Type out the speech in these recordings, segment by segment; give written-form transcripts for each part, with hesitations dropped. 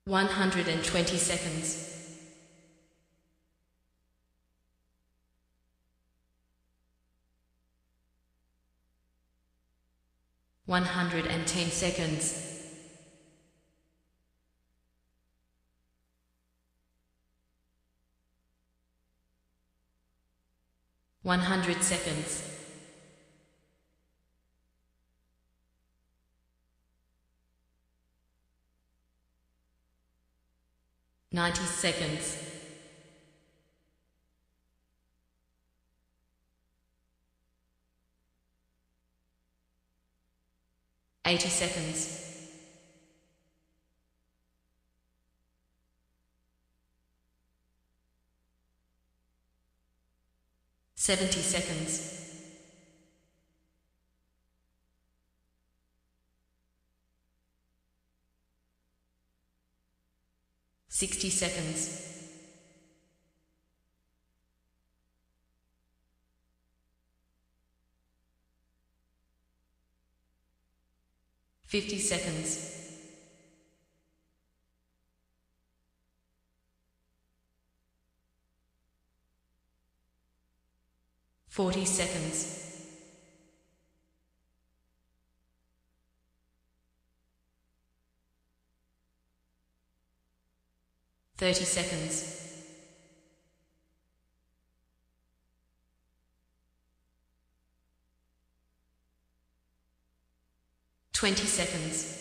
120 seconds. 110 seconds. 100 seconds. 90 seconds. 80 seconds. 70 seconds. 60 seconds. 50 seconds. 40 seconds. 30 seconds. 20 seconds.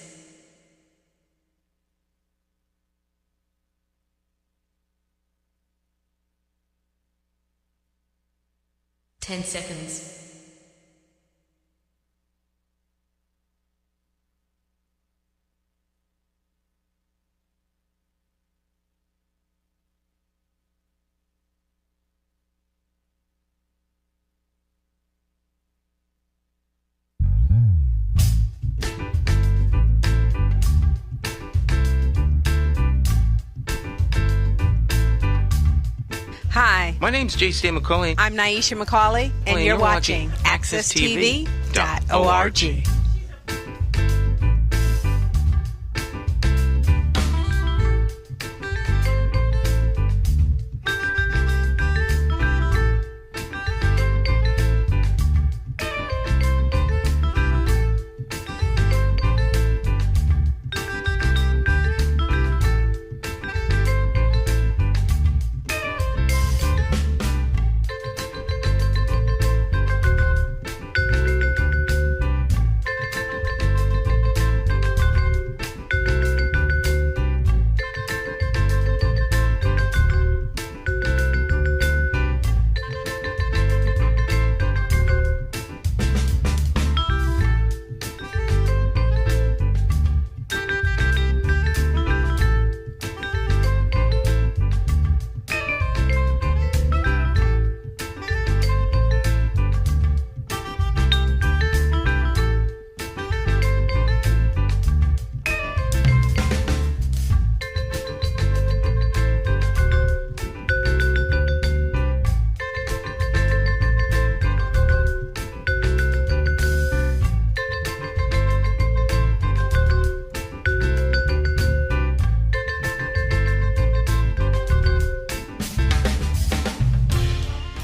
10 seconds. 'Hi, my name's J.C. McCauley. I'm Naisha McCauley, and you're watching AccessTV.org.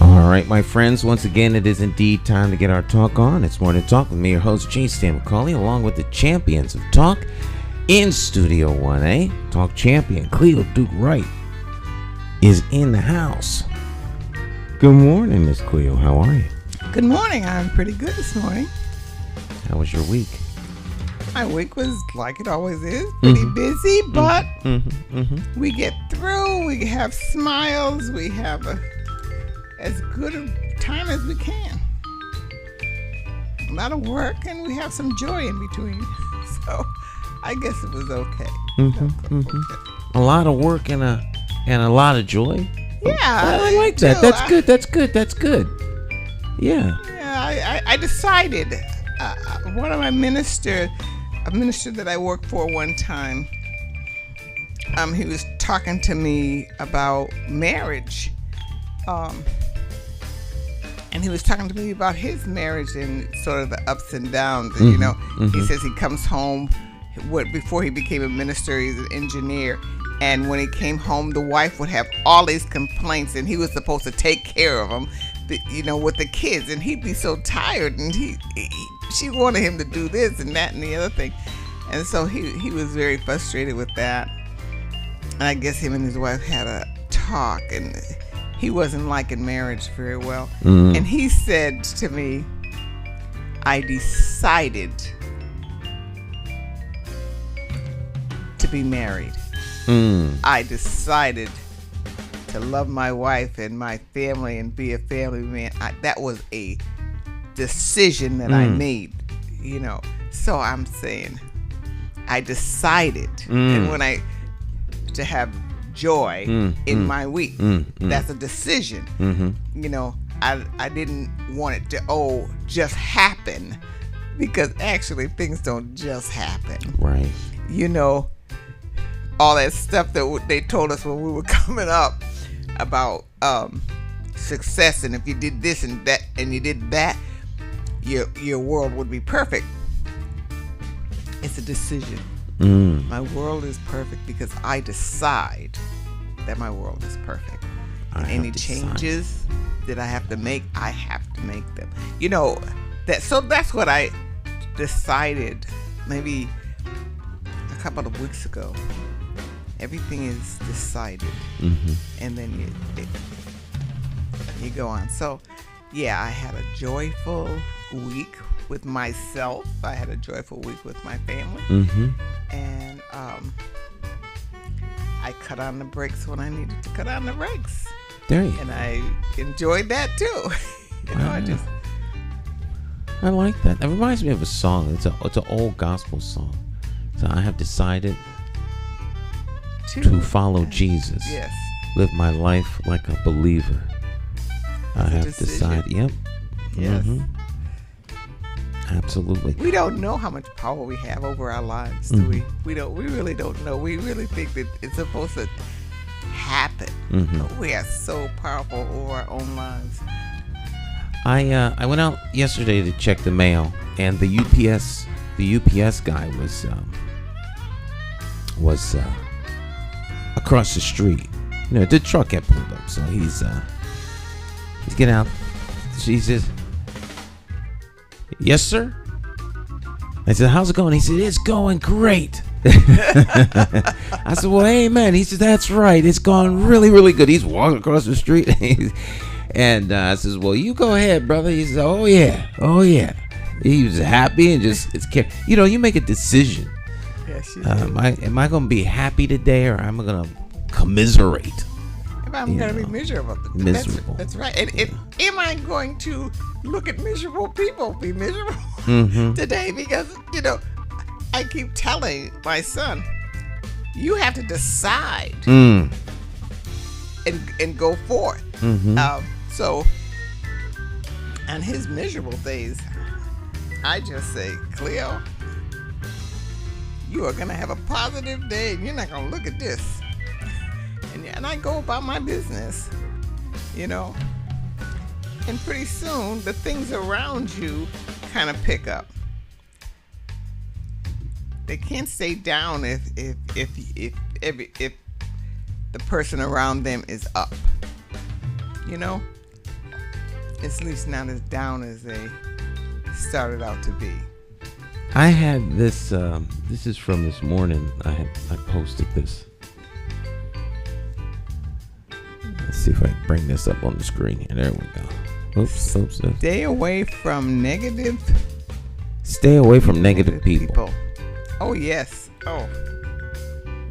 All right, my friends, once again, it is indeed time to get our talk on. It's Morning Talk with me, your host, J.C. McCauley, along with the champions of talk in Studio 1A. Talk champion Cleo Duke-Wright is in the house. Good morning, Miss Cleo. How are you? Good morning. I'm pretty good this morning. How was your week? My week was like it always is, pretty busy, but we get through. We have smiles. We have as good a time as we can. A lot of work, and we have some joy in between. So I guess it was okay. A lot of work and a lot of joy. Yeah, I like that. too. That's good. Yeah. Yeah, I decided. One of my minister that I worked for one time, he was talking to me about marriage. And he was talking to me about his marriage and sort of the ups and downs. And, he says he comes home before he became a minister, he's an engineer. And when he came home, the wife would have all these complaints, and he was supposed to take care of them, with the kids. And he'd be so tired, and she wanted him to do this and that and the other thing. And so he was very frustrated with that. And I guess him and his wife had a talk, and he wasn't liking marriage very well. Mm. And he said to me, I decided to be married. I decided to love my wife and my family and be a family man. That was a decision that I made, So I'm saying I decided, and when to have joy in my week, that's a decision. Mm-hmm. I didn't want it to just happen, because actually things don't just happen. Right. All that stuff that they told us when we were coming up about success, and if you did this and that and you did that, your world would be perfect. It's a decision. My world is perfect because I decide that my world is perfect. And any changes that I have to make, I have to make them. So that's what I decided maybe a couple of weeks ago. Everything is decided, and then you go on. So, yeah, I had a joyful week with myself. I had a joyful week with my family, and I cut on the brakes when I needed to cut on the brakes. There you go. And I enjoyed that too. I like that. That reminds me of a song. It's an old gospel song. So I have decided to follow Jesus. Yes. Live my life like a believer. I have decided. Yep. Yes. Absolutely. We don't know how much power we have over our lives, do we? We really don't know. We really think that it's supposed to happen. But we are so powerful over our own lives. I went out yesterday to check the mail, and the UPS guy was across the street. The truck had pulled up, so he's getting out. She says, "Yes, sir." I said, "How's it going?" He said, "It's going great." I said, "Well, amen." He said, "That's right. It's going really, really good." He's walking across the street, and I says, "Well, you go ahead, brother." He says, "Oh yeah." He was happy and you make a decision. Yes, you am I going to be happy today, or am I going to commiserate? If I'm going to be miserable. Miserable. That's right. And am I going to look at miserable people be miserable today? Because, I keep telling my son, you have to decide and go forth. So on his miserable days, I just say, Cleo, you are going to have a positive day, and you're not going to look at this. And I go about my business, and pretty soon the things around you kind of pick up. They can't stay down if the person around them is up. It's at least not as down as they started out to be. I had this. This is from this morning. I posted this. Let's see if I can bring this up on the screen here. There we go. Oops. Stay away from negative. Stay away from negative people. Oh yes. Oh.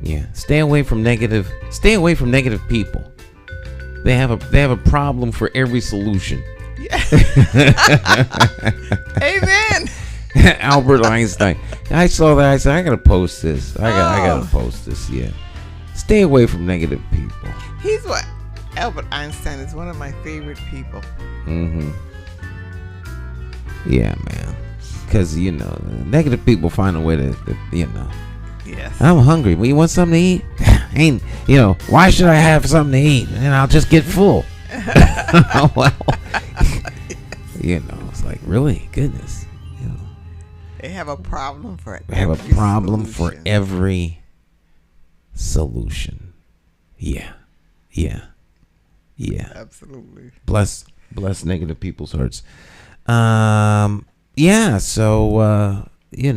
Yeah. Stay away from negative people. They have a problem for every solution. Yeah. Amen. Albert Einstein. I saw that. I said, I gotta post this. I gotta post this. Yeah. Stay away from negative people. Albert Einstein is one of my favorite people. Yeah, man. Because negative people find a way to Yes. I'm hungry. Well, you want something to eat? Why should I have something to eat? And I'll just get full. Well, it's like, really? Goodness. They have a problem for We have a every problem for solution. every solution. Yeah. Absolutely. Bless negative people's hearts. Yeah. So you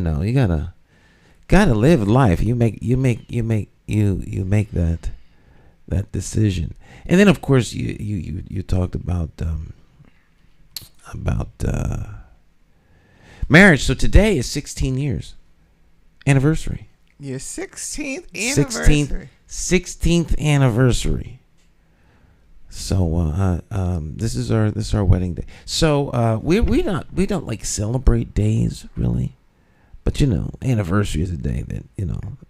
gotta live life. You make that decision, and then of course you talked about marriage. So today is 16 years anniversary. Your 16th anniversary. 16th anniversary. So this is our wedding day. So we don't like celebrate days really, but anniversary is a day that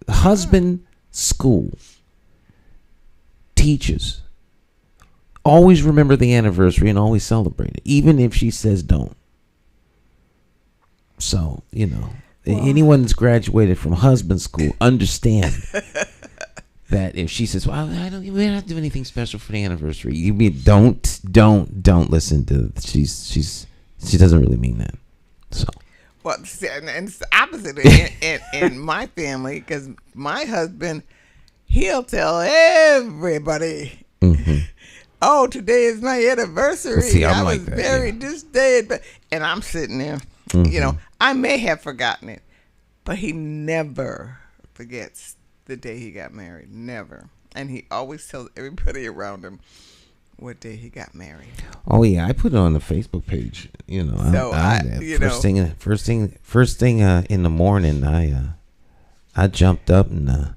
husband school teaches. Always remember the anniversary and always celebrate it, even if she says don't. So anyone that's graduated from husband school understand that if she says, "Well, we don't have to do anything special for the anniversary," you mean don't listen to she doesn't really mean that. So Well, see, and it's the opposite in my family, because my husband, he'll tell everybody, "Oh, today is my anniversary. See, I'm I like was that, married this day," and I'm sitting there. I may have forgotten it, but he never forgets the day he got married. Never. And he always tells everybody around him what day he got married. oh yeah, I put it on the Facebook page. First thing in the morning, I jumped up and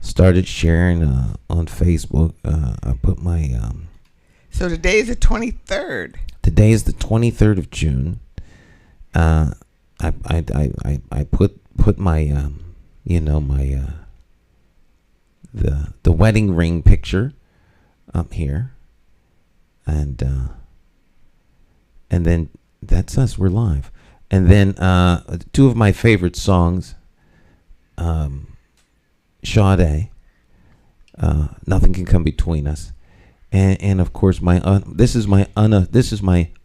started sharing on Facebook. I put my So today is the 23rd. today is the 23rd of June. I put my my the wedding ring picture up here, and then that's us. We're live, and then two of my favorite songs, Sade, Nothing Can Come Between Us, and of course this is my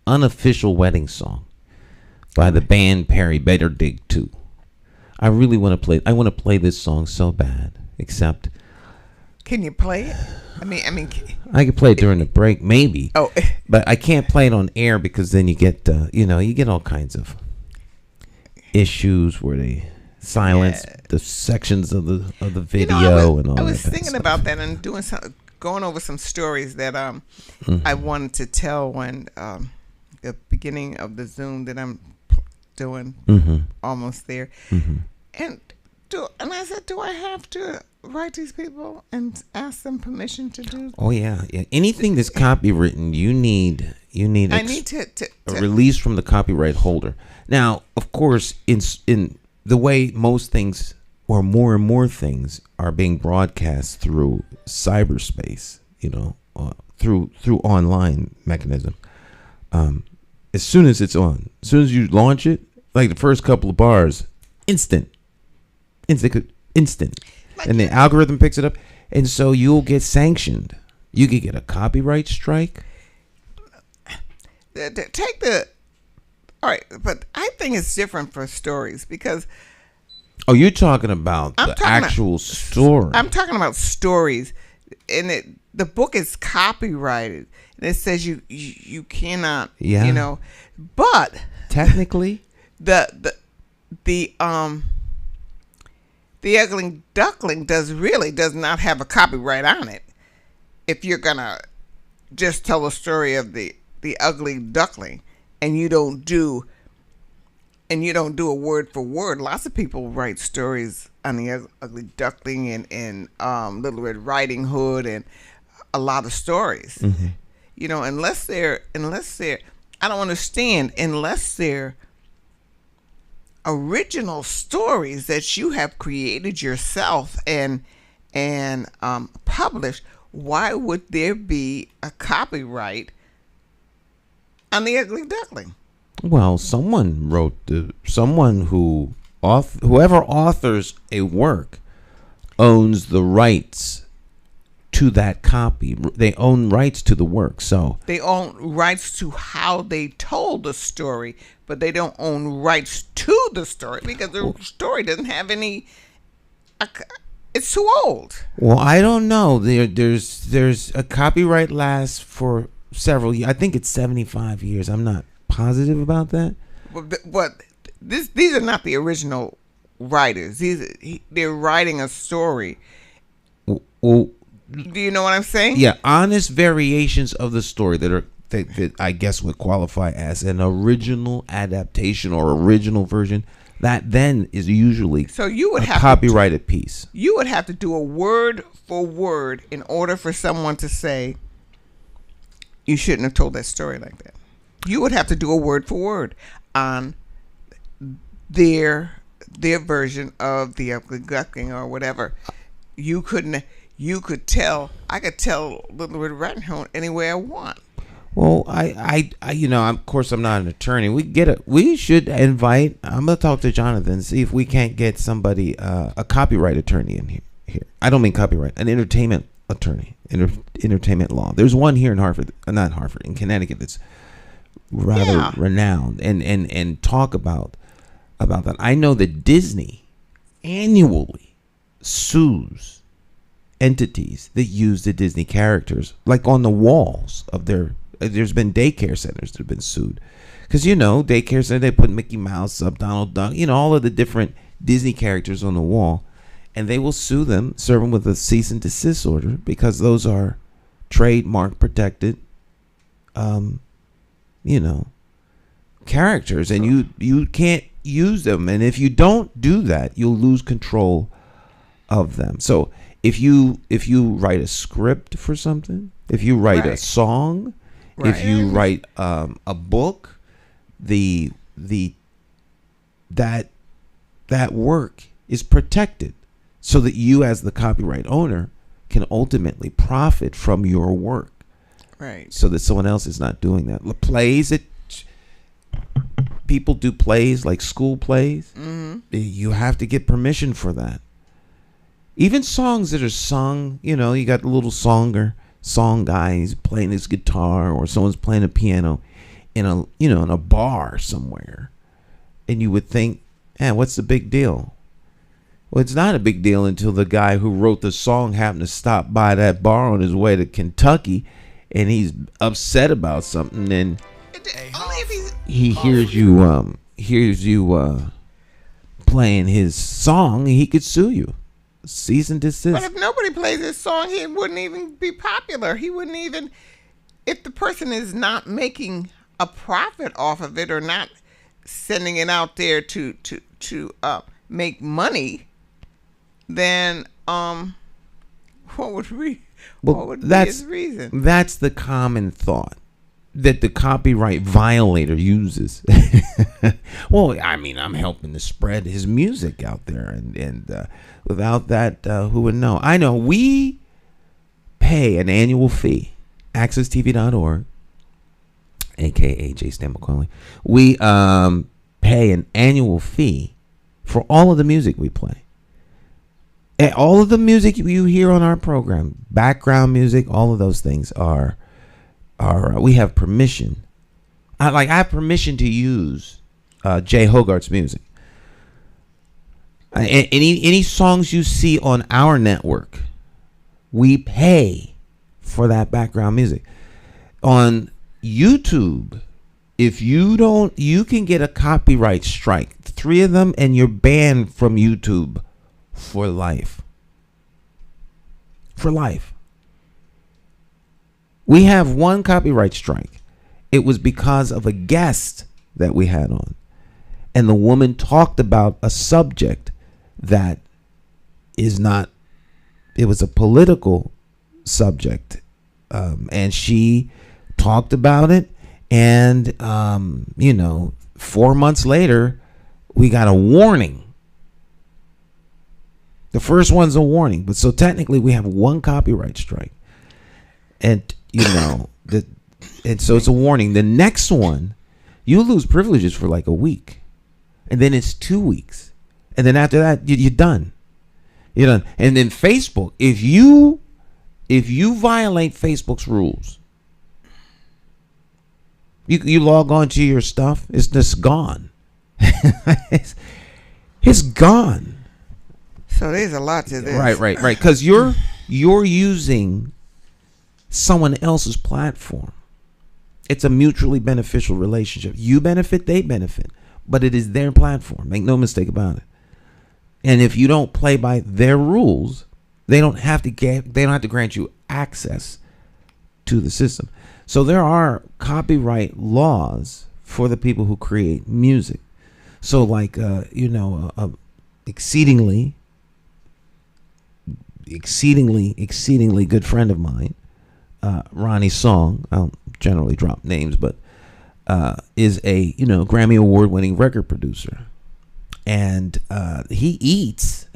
unofficial wedding song by the band Perry, Better Dig 2. I really want to play this song so bad, except Can you play it? I mean, I could play it during the break, maybe. Oh, but I can't play it on air because then you get all kinds of issues where they silence the sections of the video and all that. I was kind of thinking stuff. about that and going over some stories that I wanted to tell when the beginning of the Zoom that I'm doing, almost there, and I said, do I have to write these people and ask them permission to do? Oh yeah. Anything that's copywritten, you need I need to a release from the copyright holder. Now, of course, in the way most things or more and more things are being broadcast through cyberspace, through online mechanism. As soon as it's on, as soon as you launch it, like the first couple of bars, instant, and the algorithm picks it up, and so you'll get sanctioned. You could get a copyright strike. All right, but I think it's different for stories because Oh, you're talking about the actual story. I'm talking about stories, and the book is copyrighted, and it says you cannot, but technically the Ugly Duckling does not have a copyright on it. If you're gonna just tell a story of the Ugly Duckling, and you don't do a word for word. Lots of people write stories on the Ugly Duckling and Little Red Riding Hood and a lot of stories. Unless they're I don't understand unless they're original stories that you have created yourself and published. Why would there be a copyright on the Ugly Duckling? Well, someone wrote whoever authors a work owns the rights to that copy. They own rights to the work. So they own rights to how they told the story, but they don't own rights to the story because the story doesn't have any. It's too old. Well, I don't know. There's a copyright lasts for several years. I think it's 75 years. I'm not positive about that. But these are not the original writers. They're writing a story. Well, do you know what I'm saying? Yeah, honest variations of the story that I guess would qualify as an original adaptation or original version. That then is usually a copyrighted piece. You would have to do a word for word in order for someone to say you shouldn't have told that story like that. You would have to do a word for word on their version of the ugly duckling or whatever. I could tell Little Red Riding Hood any way I want. Well, I of course I'm not an attorney. We should invite. I'm gonna talk to Jonathan, see if we can't get somebody, a copyright attorney in here. I don't mean copyright, an entertainment attorney, entertainment law. There's one here in in Connecticut that's rather renowned, and talk about that. I know that Disney annually sues entities that use the Disney characters, like on the walls of their. There's been daycare centers that have been sued because daycare center, they put Mickey Mouse up, Donald Duck, all of the different Disney characters on the wall, and they will sue them, serve them with a cease and desist order because those are trademark protected characters, and you can't use them, and if you don't do that, you'll lose control of them. So if you write a script for something, if you write a song, if you write a book, that work is protected so that you as the copyright owner can ultimately profit from your work. Right. So that someone else is not doing that. Plays, people do plays like school plays. Mm-hmm. You have to get permission for that. Even songs that are sung, you got the little song guy, he's playing his guitar, or someone's playing a piano in a bar somewhere, and you would think, what's the big deal? Well, it's not a big deal until the guy who wrote the song happened to stop by that bar on his way to Kentucky, and he's upset about something, and he hears you playing his song, and he could sue you. Cease and desist. But if nobody plays this song, he wouldn't even be popular. He wouldn't even, if the person is not making a profit off of it or not sending it out there to make money, then what would be his reason? That's the common thought that the copyright violator uses. Well, I mean, I'm helping to spread his music out there, and without that, who would know? I know we pay an annual fee, accesstv.org, aka J. Stan McCauley. We pay an annual fee for all of the music we play. And all of the music you hear on our program, background music, all of those things are we have permission. I have permission to use Jay Hogarth's music. Any songs you see on our network, we pay for that background music. On YouTube, if you don't, you can get a copyright strike. 3 of them, and you're banned from YouTube for life. For life. We have 1 copyright strike. It was because of a guest that we had on, and the woman talked about a subject that is not, it was a political subject, and she talked about it, and 4 months later we got a warning. The first one's a warning, but so technically we have 1 copyright strike, and and so it's a warning. The next one, you lose privileges for like a week, and then it's 2 weeks, and then after that you're done. You're done. And then Facebook, if you if you violate Facebook's rules, you log on to your stuff, it's just gone. It's gone. So there's a lot to this. Right. Because you're using someone else's platform. It's a mutually beneficial relationship. You benefit, they benefit, but it is their platform. Make no mistake about it. And if you don't play by their rules, they don't have to grant you access to the system. So there are copyright laws for the people who create music. So like exceedingly good friend of mine, Ronnie Song, I'll generally drop names, but is a Grammy Award winning record producer, and he eats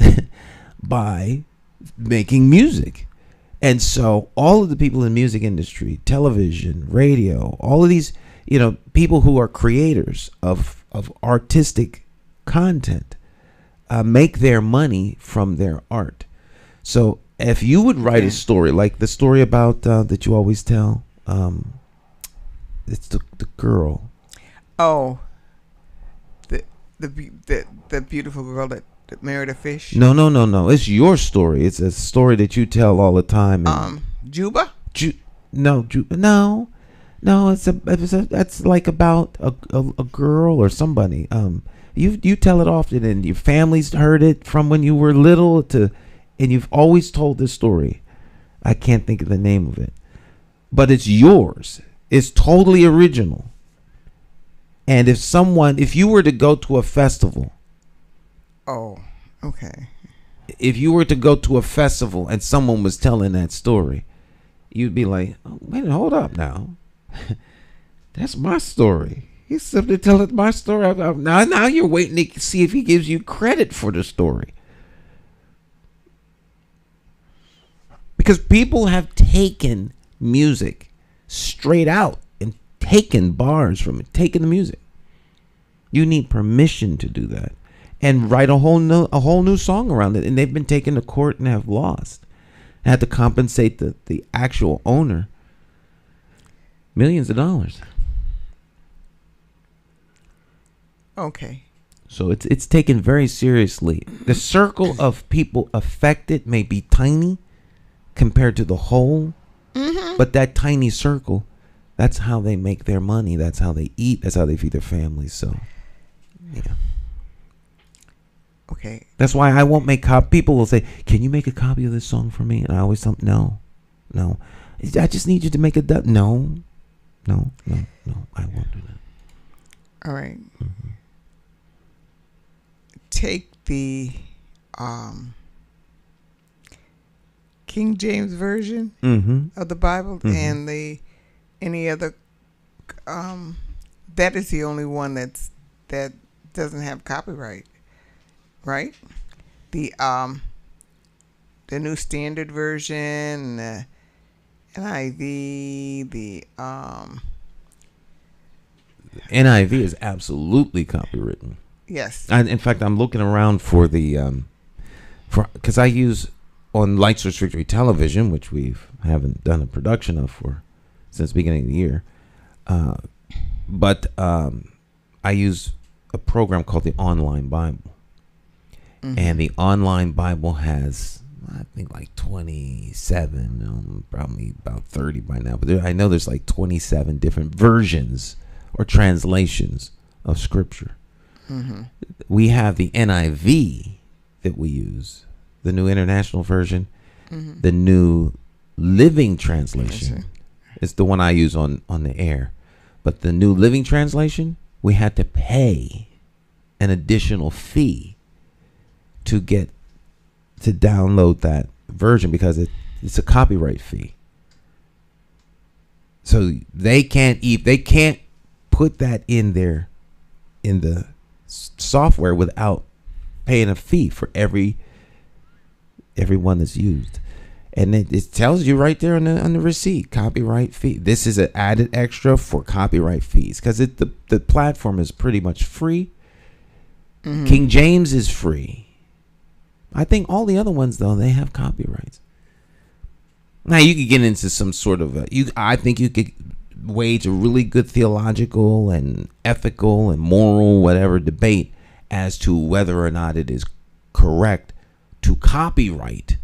by making music. And so all of the people in the music industry, television, radio, all of these people who are creators of artistic content make their money from their art. So if you would write a story like the story about that you always tell, it's the girl. Oh, the beautiful girl that married a fish. No. It's your story. It's a story that you tell all the time. Juba. No. That's like about a girl or somebody. You tell it often, and your family's heard it from when you were little and you've always told this story. I can't think of the name of it, but it's yours. It's totally original. And if you were to go to a festival. Oh, okay. If you were to go to a festival and someone was telling that story, you'd be like, oh, wait, hold up now. That's my story. He's simply telling my story. Now you're waiting to see if he gives you credit for the story. Because people have taken music straight out and taken bars from it, taken the music. You need permission to do that and write a whole new song around it. And they've been taken to court and have lost. Had to compensate the actual owner millions of dollars. Okay. So it's taken very seriously. The circle of people affected may be tiny compared to the whole, but that tiny circle, that's how they make their money. That's how they eat. That's how they feed their families. So, yeah. Okay. That's why I won't make people will say, "Can you make a copy of this song for me?" And I always tell them, no. I just need you to make a no. I won't do that. All right. Take the King James version of the Bible and any other. That is the only one that doesn't have copyright, right? The New Standard Version, the NIV, the NIV is absolutely copywritten. Yes. In fact, I'm looking around for because I use on Light Source Victory Television, which we haven't done a production of since the beginning of the year. But I use a program called the Online Bible. And the Online Bible has, I think, like 27, probably about 30 by now. But I know there's like 27 different versions or translations of Scripture. We have the NIV that we use, the New International Version, the New Living Translation. It's the one I use on the air. But the New Living Translation, we had to pay an additional fee to download that version because it's a copyright fee. So they can't put that in the software without paying a fee for every one that's used. And it tells you right there on the receipt, copyright fee. This is an added extra for copyright fees because the platform is pretty much free. King James is free. I think all the other ones though, they have copyrights. Now you could get into some sort of I think you could wage a really good theological and ethical and moral whatever debate as to whether or not it is correct to copyright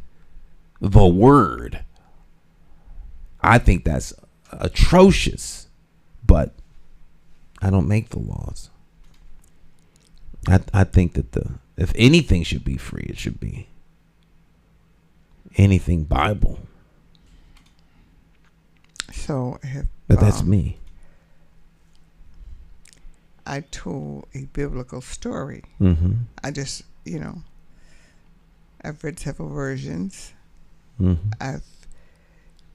the word. I think that's atrocious, but I don't make the laws. I think that if anything should be free, it should be anything Bible. So, but that's me. I told a biblical story. Mm-hmm. I just, I've read several versions. Mm-hmm. I've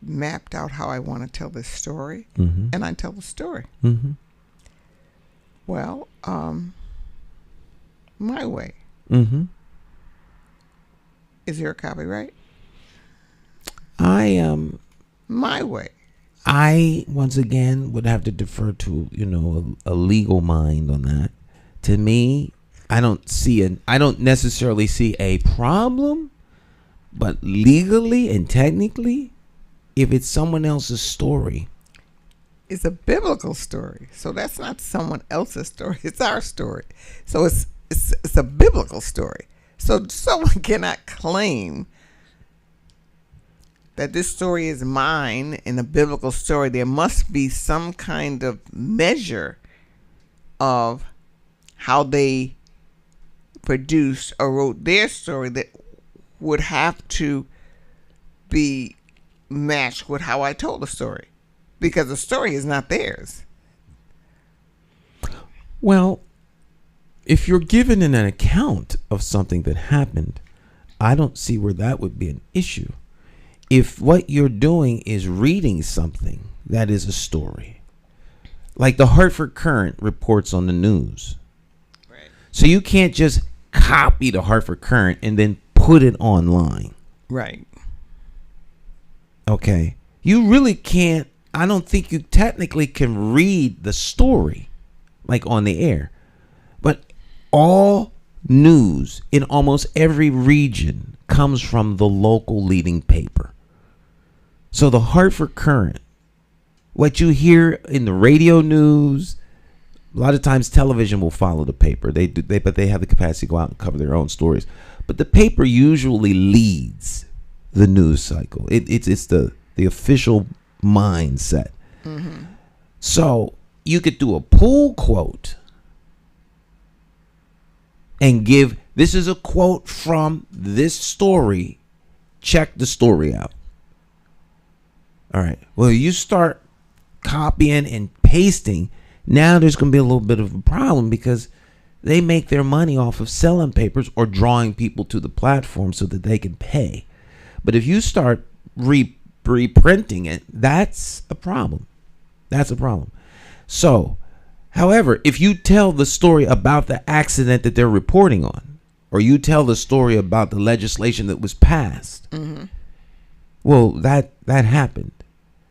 mapped out how I want to tell this story, mm-hmm. and I tell the story. Mm-hmm. Well, my way. Mm-hmm. Is there a copyright? My way. I once again would have to defer to a legal mind on that. To me, I don't necessarily see a problem, but legally and technically, if it's someone else's story, it's a biblical story, so that's not someone else's story. It's our story, so it's a biblical story. So someone cannot claim that this story is mine in a biblical story. There must be some kind of measure of how they produced or wrote their story that would have to be matched with how I told the story, because the story is not theirs. Well, if you're given an account of something that happened, I don't see where that would be an issue. If what you're doing is reading something that is a story, like the Hartford Courant reports on the news. Right. So you can't just copy the Hartford Courant and then put it online. Right. Okay. You really can't. I don't think you technically can read the story like on the air. But all news in almost every region comes from the local leading paper. So the Hartford Courant, what you hear in the radio news, a lot of times television will follow the paper. But they have the capacity to go out and cover their own stories. But the paper usually leads the news cycle. It's the official mindset. Mm-hmm. So you could do a pull quote and give, this is a quote from this story. Check the story out. All right. Well, you start copying and pasting. Now there's going to be a little bit of a problem because they make their money off of selling papers or drawing people to the platform so that they can pay. But if you start reprinting it, that's a problem. That's a problem. So, however, if you tell the story about the accident that they're reporting on, or you tell the story about the legislation that was passed, mm-hmm. well, that happened.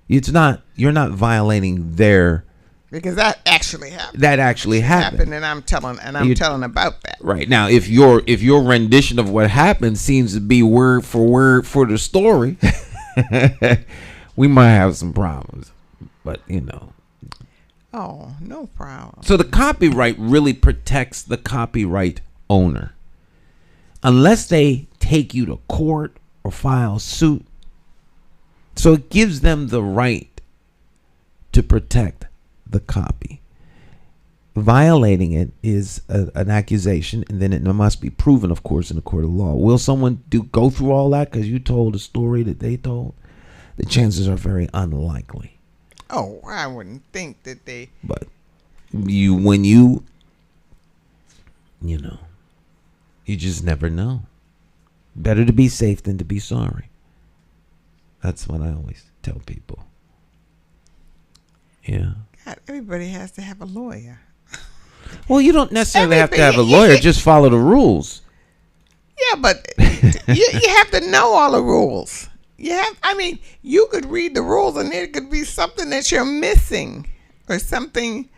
You're not violating their, because that actually happened. That actually happened, and I'm telling about that. Right. Now, if your rendition of what happened seems to be word for the story, we might have some problems. But Oh, no problem. So the copyright really protects the copyright owner. Unless they take you to court or file suit. So it gives them the right to protect the copy. Violating it is an accusation, and then it must be proven, of course, in a court of law. Will someone go through all that because you told a story that they told? The chances are very unlikely. Oh, I wouldn't think that they. But you just never know. Better to be safe than to be sorry. That's what I always tell people. Yeah. God, everybody has to have a lawyer. Well, you don't necessarily have to have a lawyer. Just follow the rules. Yeah, but you have to know all the rules. You could read the rules and there could be something that you're missing or something,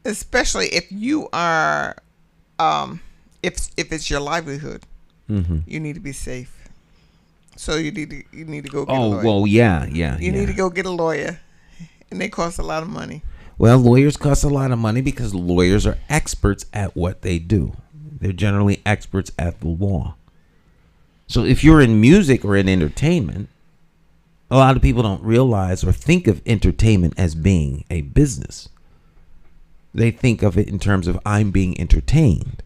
especially if you are, if it's your livelihood, Mm-hmm. you need to be safe. So you need to go get a Oh, lawyer. well, yeah. You need to go get a lawyer, and they cost a lot of money. Well, lawyers cost a lot of money because lawyers are experts at what they do. They're generally experts at the law. So if you're in music or in entertainment, a lot of people don't realize or think of entertainment as being a business. They think of it in terms of I'm being entertained.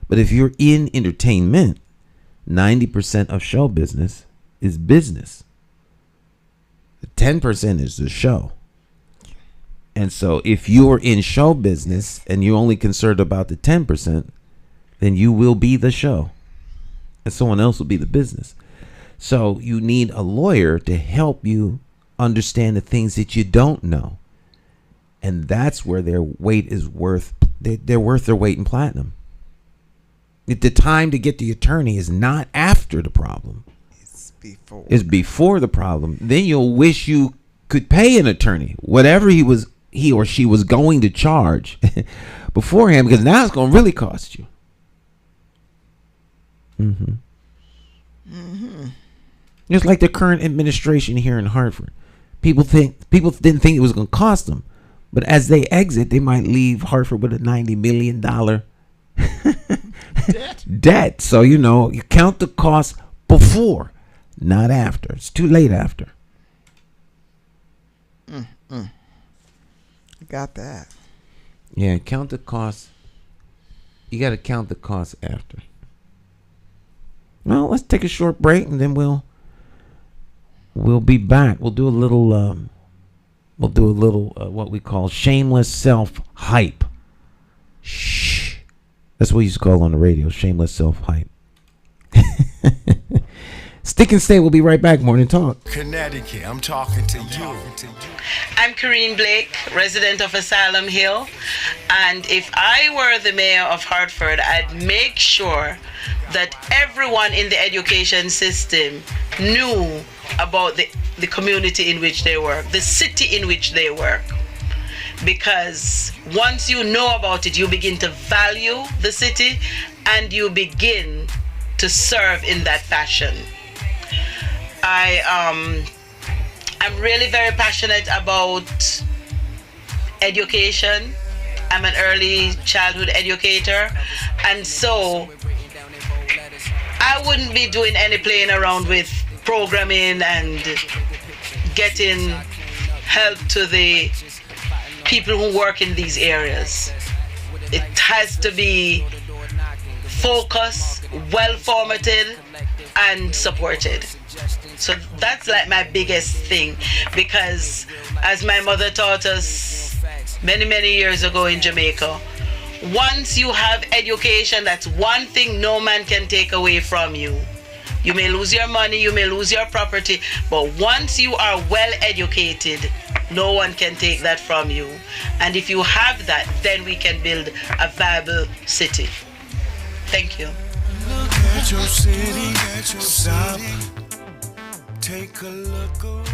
But if you're in entertainment, 90% of show business is business. 10% is the show. And so if you're in show business and you're only concerned about the 10%, then you will be the show. And someone else will be the business. So you need a lawyer to help you understand the things that you don't know. And that's where their weight is worth. They're worth their weight in platinum. The time to get the attorney is not after the problem. It's before the problem. Then you'll wish you could pay an attorney whatever he or she was going to charge beforehand, because now it's going to really cost you. Just like the current administration here in Hartford. People didn't think it was going to cost them, but as they exit, they might leave Hartford with a $90 million debt. So you count the cost before, not after. It's too late after. Got that. Yeah, count the cost. You got to count the cost after. Well, let's take a short break and then we'll be back. We'll do a little what we call shameless self-hype. Shh. That's what we used to call on the radio, shameless self-hype. Stick and stay. We'll be right back. Morning Talk. Connecticut, I'm talking to you. I'm Corrine Blake, resident of Asylum Hill, and if I were the mayor of Hartford, I'd make sure that everyone in the education system knew about the community in which they work, the city in which they work. Because once you know about it, you begin to value the city and you begin to serve in that fashion. I'm really very passionate about education. I'm an early childhood educator, and so I wouldn't be doing any playing around with programming and getting help to the people who work in these areas. It has to be focused, well formatted, and supported. So that's like my biggest thing, because as my mother taught us many years ago in Jamaica, once you have education, that's one thing no man can take away from you. You may lose your money, you may lose your property, but once you are well educated, no one can take that from you. And if you have that, then we can build a viable city. Thank you. Look at your city, stop, take a look around.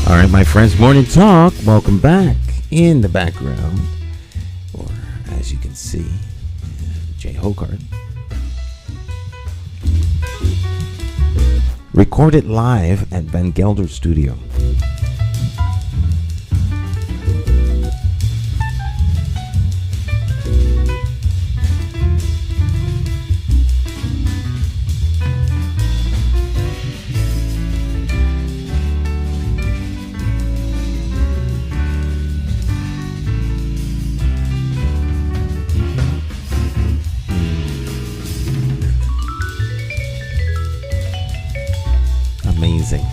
All right, my friends, Morning Talk. Welcome back. In the background, or as you can see, Jay Hokart. Recorded live at Van Gelder Studio. Amazing.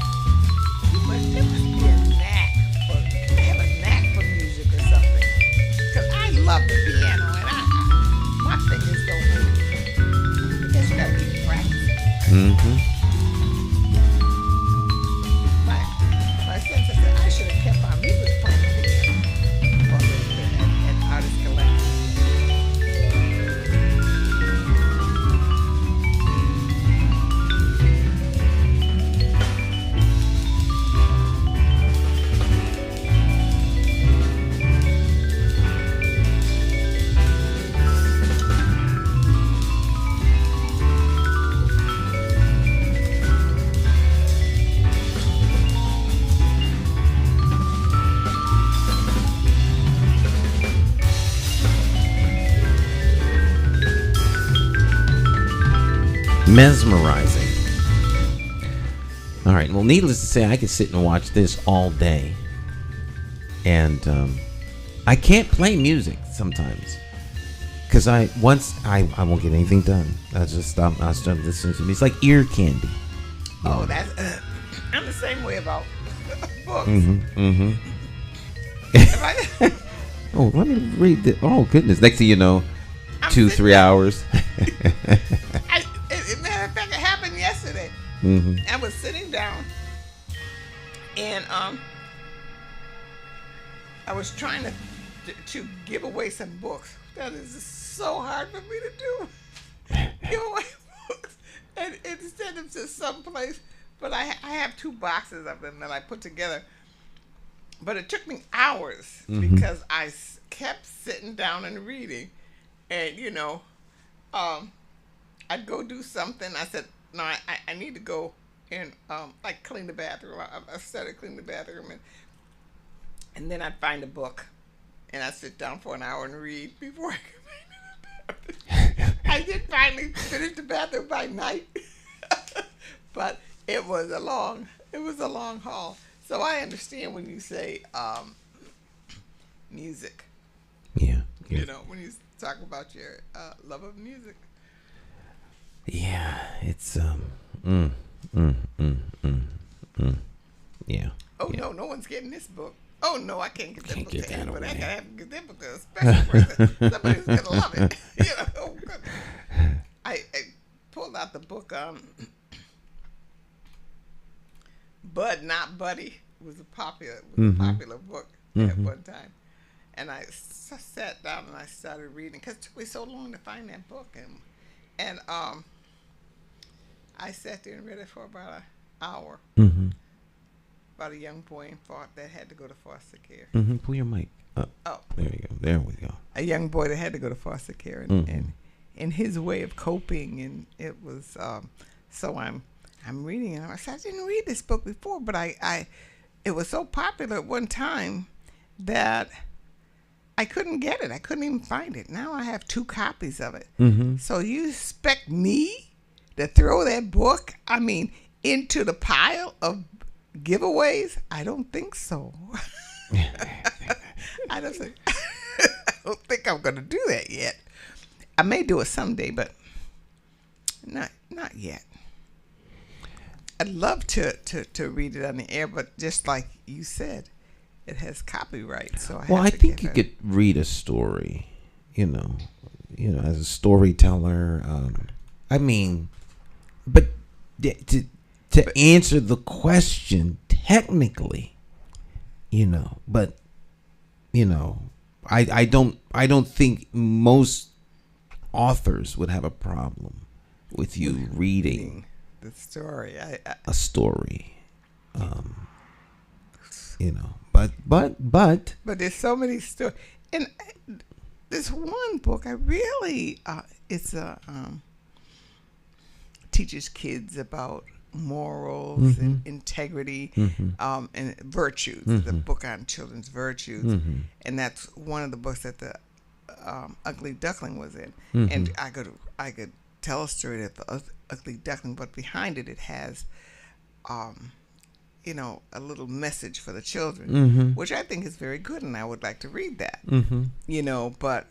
But there must be a knack for, I have a knack for music or something. Because I love the piano and my fingers don't move. I guess you gotta keep practicing. My sister said I should have kept my music playing the piano for a little bit at Artist Collective. Mesmerizing. All right. Well, needless to say, I could sit and watch this all day, and I can't play music sometimes because I won't get anything done. I just stop. I start listening to me. It's like ear candy. Oh, that's I'm the same way about books. Oh, let me read this. Oh goodness! Next thing you know, 2-3 hours. Matter of fact, it happened yesterday. I was sitting down, and I was trying to give away some books. That is so hard for me to do. Give away books and send them to some place. But I have 2 boxes of them that I put together. But it took me hours because I kept sitting down and reading, and I'd go do something. I said, no, I need to go and like clean the bathroom. I started cleaning the bathroom, and then I'd find a book, and I'd sit down for an hour and read before I could find the bathroom. I did finally finish the bathroom by night, but it was a long haul. So I understand when you say music. Yeah. When you talk about your love of music. Yeah, it's yeah. Oh no one's getting this book. Oh no, I can't get that book get to that anybody. I away. gotta have to get that book to a special person. Somebody who's gonna love it. Oh goodness. I pulled out the book Bud Not Buddy. It was a popular book at one time. And I sat down and I started reading because it took me so long to find that book, and I sat there and read it for about an hour. About a young boy that had to go to foster care. Pull your mic up. Oh, there you go. There we go. a young boy that had to go to foster care, and his way of coping, and it was so I'm reading it. I said I didn't read this book before, but it was so popular at one time that I couldn't get it. I couldn't even find it. Now I have 2 copies of it. So you expect me to throw that book, into the pile of giveaways? I don't think so. I don't think I'm going to do that yet. I may do it someday, but not yet. I'd love to read it on the air, but just like you said, it has copyright, so I think you could read a story, as a storyteller. But to answer the question technically, but I don't think most authors would have a problem with you reading the story. a story. But But there's so many stories. And this one book, I really, it's teaches kids about morals and integrity and virtues. The book on children's virtues. And that's one of the books that the Ugly Duckling was in. And I could tell a story that the Ugly Duckling, but behind it has a little message for the children, which I think is very good, and I would like to read that. But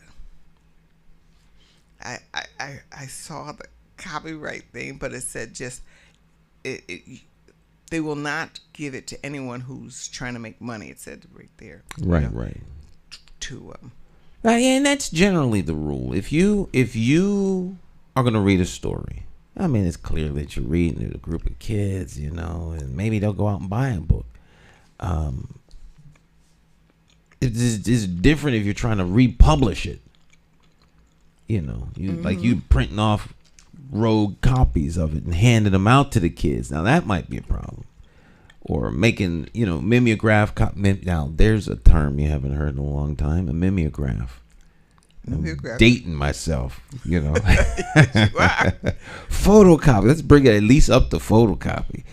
I saw the copyright thing, but it said just they will not give it to anyone who's trying to make money. It said right there. Right. And that's generally the rule. If you are going to read a story, I mean, it's clear that you're reading to a group of kids, and maybe they'll go out and buy a book. It's different if you're trying to republish it. You printing off rogue copies of it and handing them out to the kids. Now that might be a problem. Or making, mimeograph. Now there's a term you haven't heard in a long time, a mimeograph. I'm dating myself, Photocopy. Let's bring it at least up to photocopy.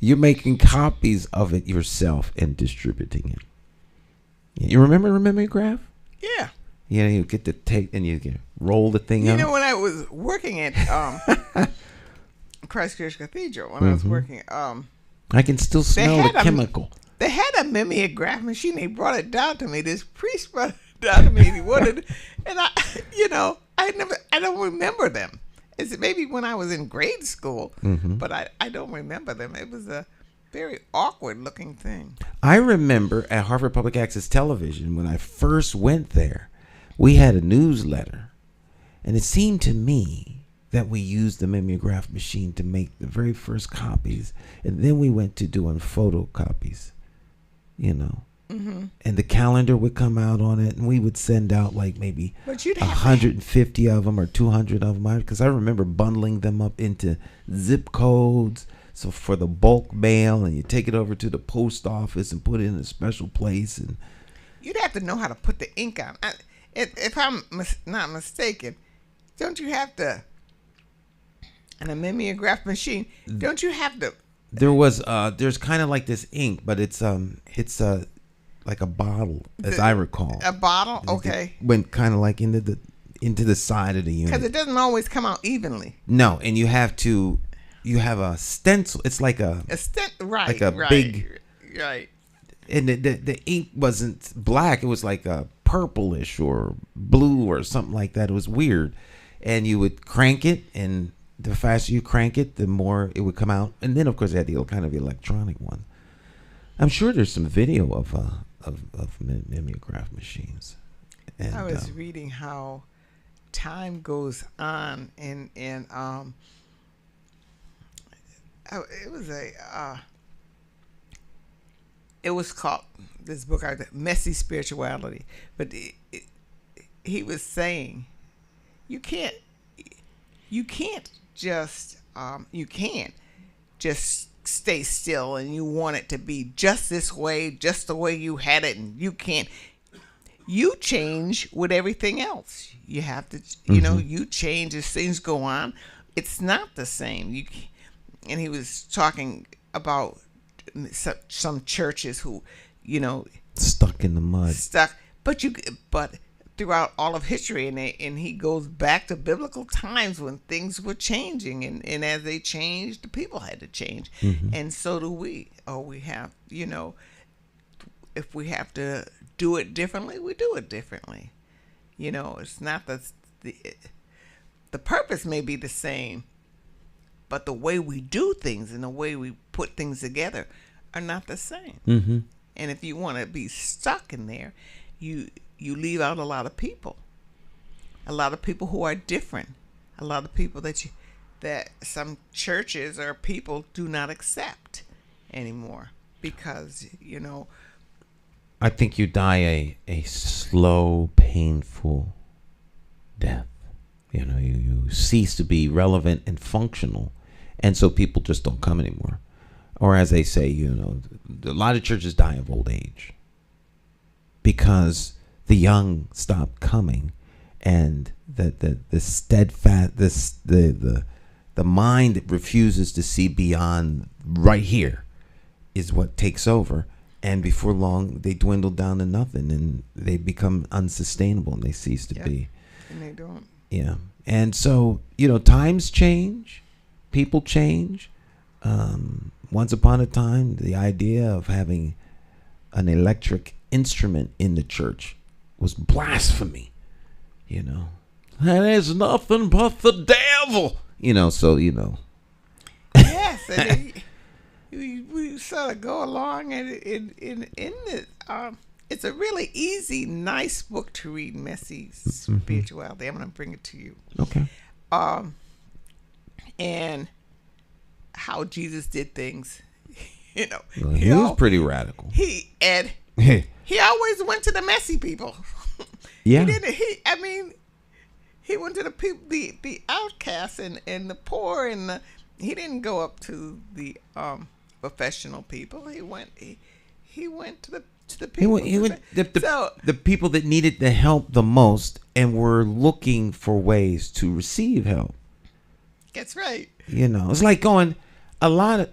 You're making copies of it yourself and distributing it. You remember a mimeograph? Yeah. You get the tape and you can roll the thing up. When I was working at Christchurch Cathedral, when I was working, I can still smell the chemical. They had a mimeograph machine. They brought it down to me. This priest brought it down to me. He wanted, and I don't remember them. It's maybe when I was in grade school, but I don't remember them. It was a very awkward looking thing. I remember at Harvard Public Access Television when I first went there, we had a newsletter, and it seemed to me that we used the mimeograph machine to make the very first copies, and then we went to doing photocopies, and the calendar would come out on it, and we would send out like maybe 150 of them or 200 of them, because I remember bundling them up into zip codes. So for the bulk mail, and you take it over to the post office and put it in a special place, and you'd have to know how to put the ink on. If I'm not mistaken, don't you have to? And a mimeograph machine, don't you have to? There's kind of like this ink, but it's like a bottle, as I recall. A bottle, okay. It went kind of like into the side of the unit. Because it doesn't always come out evenly. No, and you have a stencil. It's like like a big. Right. And the ink wasn't black. It was like a purplish or blue or something like that. It was weird. And you would crank it, and the faster you crank it, the more it would come out. And then, of course, they had the kind of electronic one. I'm sure there's some video of mimeograph machines. And, I was reading how time goes on, and it was it was called, this book, Messy Spirituality, but he was saying you can't just stay still and you want it to be just this way, just the way you had it, and you change with everything else. You have to, you change as things go on. It's not the same. And he was talking about some churches who, stuck in the mud. But throughout all of history, and he goes back to biblical times when things were changing, and as they changed, the people had to change, and so do we. We have, if we have to do it differently, we do it differently. It's not the purpose may be the same, but the way we do things and the way we put things together are not the same. And if you want to be stuck in there, you leave out a lot of people who are different, a lot of people that some churches or people do not accept anymore, because I think you die a slow, painful death. You cease to be relevant and functional, and so people just don't come anymore. or as they say, a lot of churches die of old age because the young stop coming, and the steadfast, the mind that refuses to see beyond right here is what takes over. And before long, they dwindle down to nothing, and they become unsustainable, and they cease to be. And they don't. Yeah. And so, times change, people change. Once upon a time, the idea of having an electric instrument in the church was blasphemy. That is nothing but the devil. Yes, and we sort of go along, and it's a really easy, nice book to read, Messy Spirituality. I'm going to bring it to you. Okay. And how Jesus did things, Well, he was pretty radical. He always went to the messy people. Yeah. He went to the people, the outcasts and the poor, and he didn't go up to the professional people. He went to the people. He went the people that needed the help the most and were looking for ways to receive help. That's right. It's like going a lot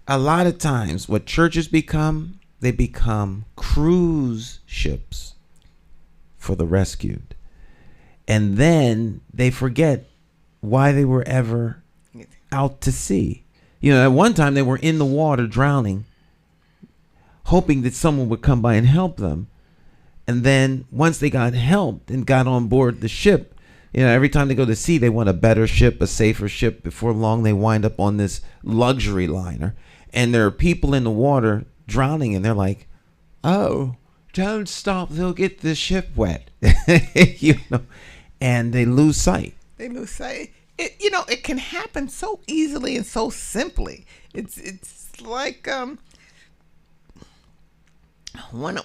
of times what churches become, they become cruise ships for the rescued. And then they forget why they were ever out to sea. At one time they were in the water drowning, hoping that someone would come by and help them. And then once they got helped and got on board the ship, every time they go to sea, they want a better ship, a safer ship. Before long, they wind up on this luxury liner. And there are people in the water drowning, and they're like, oh, don't stop, they'll get the ship wet. And they lose sight. It can happen so easily and so simply. It's like when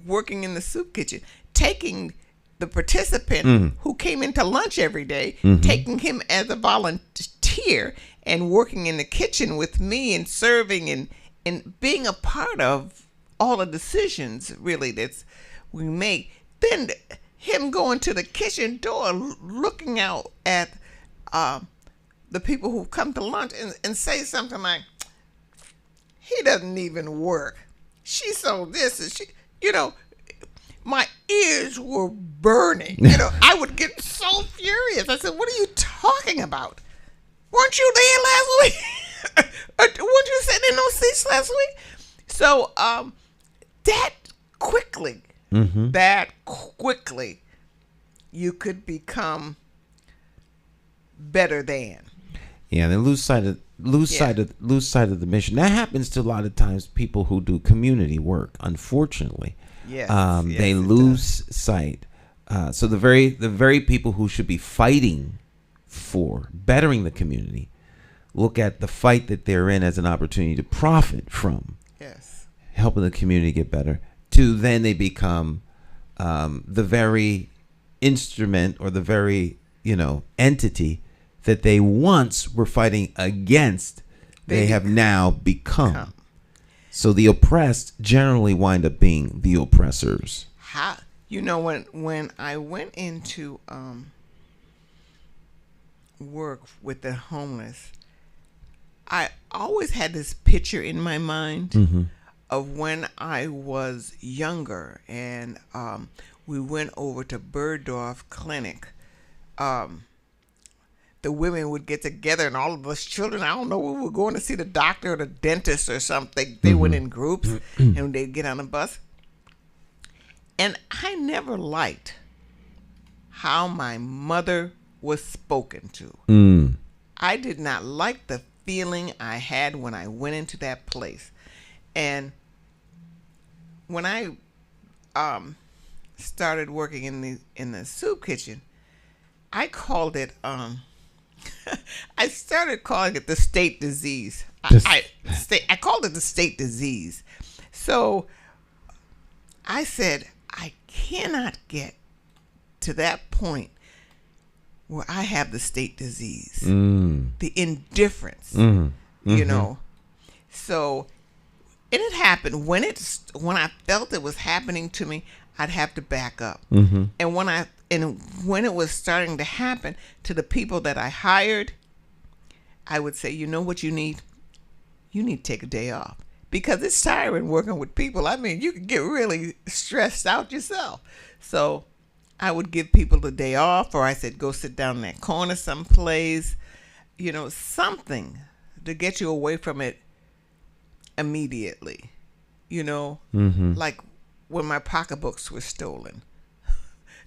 working in the soup kitchen, taking the participant who came into lunch every day, taking him as a volunteer and working in the kitchen with me and serving and being a part of all the decisions really that's we make. Then him going to the kitchen door, looking out at the people who come to lunch and say something like, he doesn't even work. She sold this and she, my ears were burning. I would get so furious. I said, what are you talking about? Weren't you there last week? Weren't you sitting in those seats last week? So that quickly, you could become better than. Yeah, they lose sight of the mission. That happens to a lot of times people who do community work. Unfortunately, they lose sight. So the very people who should be fighting for bettering the community look at the fight that they're in as an opportunity to profit from helping the community get better. To then they become the very instrument or the very entity that they once were fighting against, they have now become. So the oppressed generally wind up being the oppressors. How when I went into work with the homeless, I always had this picture in my mind of when I was younger, and we went over to Bergdorf Clinic. The women would get together, and all of us children, I don't know, we were going to see the doctor or the dentist or something. They went in groups, and they'd get on a bus. And I never liked how my mother was spoken to. I did not like the feeling I had when I went into that place. And when I started working in the soup kitchen, I called it I started calling it the state disease. I called it the state disease. So I said, I cannot get to that point where I have the state disease, the indifference, So, and it happened when I felt it was happening to me, I'd have to back up. And when it was starting to happen to the people that I hired, I would say, you know what you need? You need to take a day off, because it's tiring working with people. I mean, you can get really stressed out yourself. So I would give people the day off, or I said, go sit down in that corner someplace, something to get you away from it immediately. Like when my pocketbooks were stolen.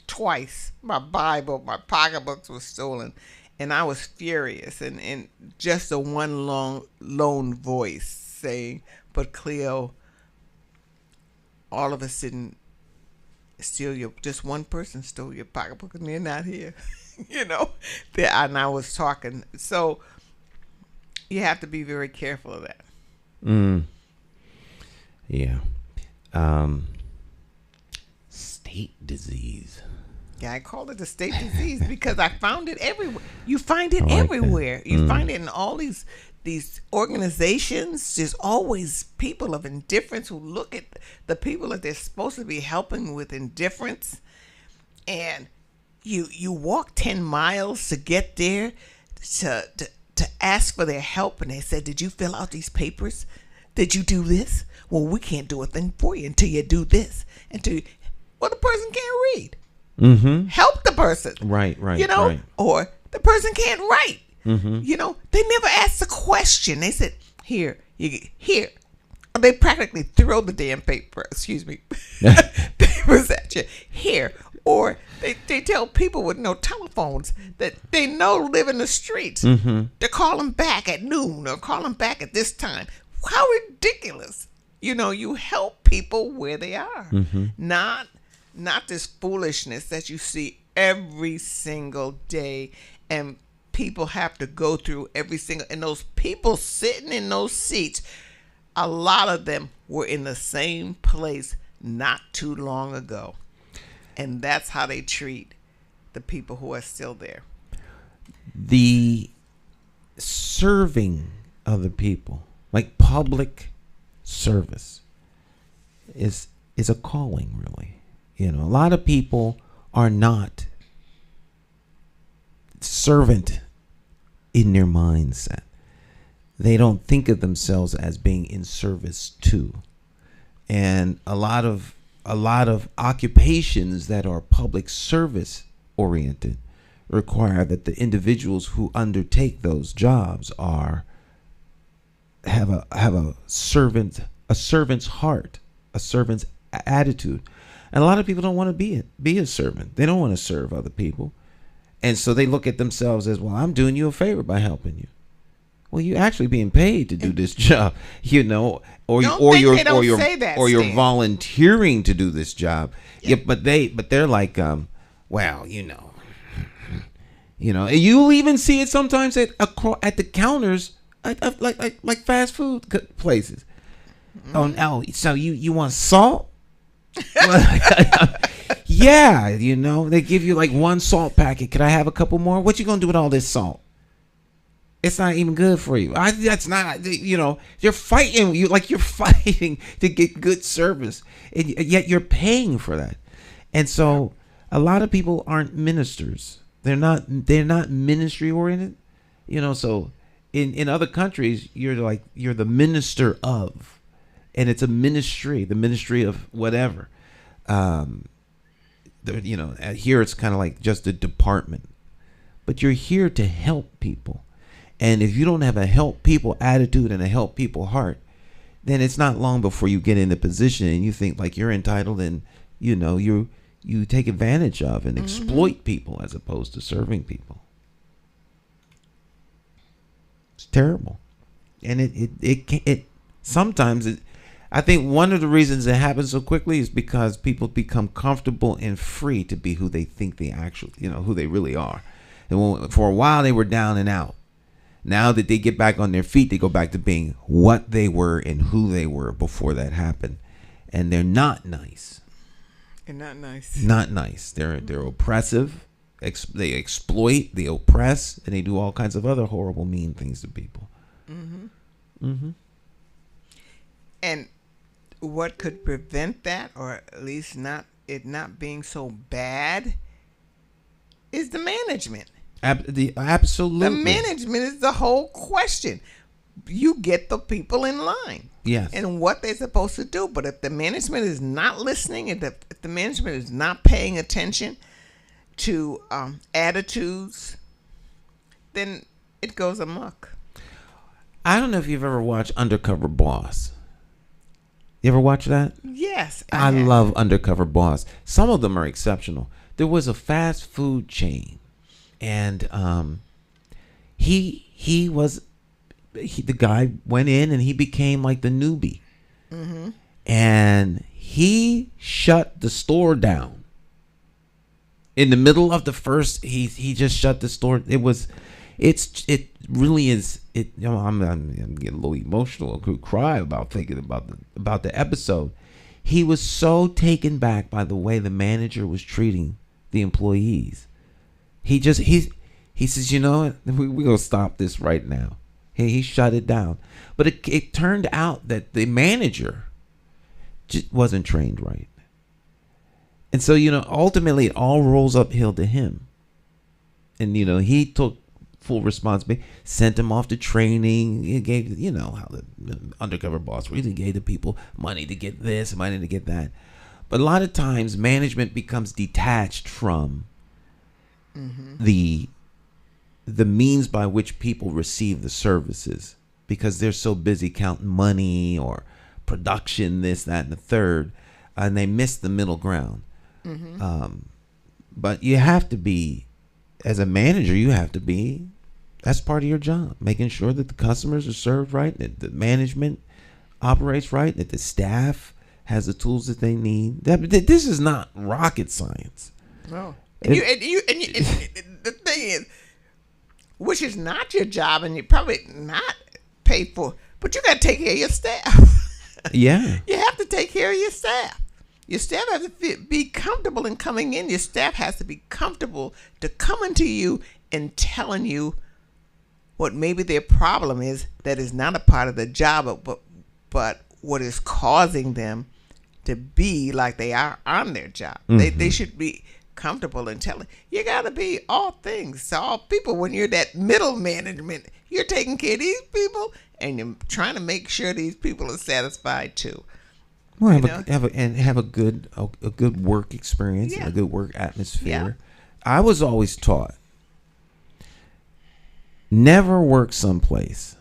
Twice, my Bible, my pocketbooks were stolen. And I was furious, and just a one lone voice saying, but Cleo, all of us didn't steal just one person stole your pocketbook, and they're not here. And I was talking. So you have to be very careful of that. Yeah. State disease. Yeah, I called it a state disease because I found it everywhere. You find it like everywhere. You find it in all these organizations. There's always people of indifference who look at the people that they're supposed to be helping with indifference. And you walk 10 miles to get there to ask for their help. And they said, did you fill out these papers? Did you do this? Well, we can't do a thing for you until you do this. Well, the person can't read. Help the person. Right. Or the person can't write. They never asked a question. They said, here. They practically throw the damn papers at you. Here. Or they tell people with no telephones that they know live in the streets to call them back at noon or call them back at this time. How ridiculous. You help people where they are. Not this foolishness that you see every single day, and people have to go through and those people sitting in those seats, a lot of them were in the same place not too long ago. And that's how they treat the people who are still there. The serving other people, like public service, is a calling, really. A lot of people are not servant in their mindset. They don't think of themselves as being in service to. And a lot of occupations that are public service oriented require that the individuals who undertake those jobs have a servant's heart, a servant's attitude. And a lot of people don't want to be a servant. They don't want to serve other people. And so they look at themselves as, well, I'm doing you a favor by helping you. Well, you're actually being paid to do this job, or you're volunteering to do this job. Yeah, but they're like, well, and you'll even see it sometimes at the counters of like fast food places. Oh, so you want salt? Yeah, they give you like one salt packet. Could I have a couple more? What you gonna do with all this salt? It's not even good for you. That's not, you're fighting. You're fighting to get good service, and yet you're paying for that. And so a lot of people aren't ministers. They're not ministry oriented. So in other countries, you're the minister of, and it's a ministry, the ministry of whatever. Here it's kind of like just a department, but you're here to help people. And if you don't have a help people attitude and a help people heart, then it's not long before you get in a position and you think like you're entitled, and you take advantage of and exploit people as opposed to serving people. It's terrible. And it sometimes I think one of the reasons it happens so quickly is because people become comfortable and free to be who they think who they really are. And for a while they were down and out. Now that they get back on their feet, they go back to being what they were and who they were before that happened. And they're not nice. They're not nice. Not nice. They're oppressive. They exploit, they oppress, and they do all kinds of other horrible, mean things to people. And what could prevent that, or at least not it not being so bad, is the management. Absolutely. The management is the whole question. You get the people in line. Yes. And what they're supposed to do. But if the management is not listening, if the management is not paying attention to attitudes, then it goes amok. I don't know if you've ever watched Undercover Boss. You ever watch that? Yes. I have. love Undercover Boss. Some of them are exceptional. There was a fast food chain, and the guy went in and he became like the newbie, and he shut the store down in the middle of the first. He just shut the store. It really is. I'm getting a little emotional. I could cry about thinking about the episode. He was so taken back by the way the manager was treating the employees. He says, you know what, we're gonna stop this right now. He shut it down. But it turned out that the manager just wasn't trained right. And so, ultimately it all rolls uphill to him. And, he took full responsibility, sent him off to training. He gave, how the Undercover Boss really gave the people money to get this, money to get that. But a lot of times management becomes detached from the means by which people receive the services, because they're so busy counting money or production, this, that, and the third, and they miss the middle ground. But you have to be, as a manager, that's part of your job, making sure that the customers are served right, that the management operates right, that the staff has the tools that they need. This is not rocket science. No. And the thing is, which is not your job, and you're probably not paid for, but you got to take care of your staff. Yeah. You have to take care of your staff. Your staff has to be comfortable in coming in. Your staff has to be comfortable to coming to you and telling you what maybe their problem is that is not a part of the job, but what is causing them to be like they are on their job. They should be comfortable in telling. You got to be all things to all people. When you're that middle management, you're taking care of these people and you're trying to make sure these people are satisfied too. Well, have a good work experience, and a good work atmosphere. Yeah. I was always taught, never work someplace,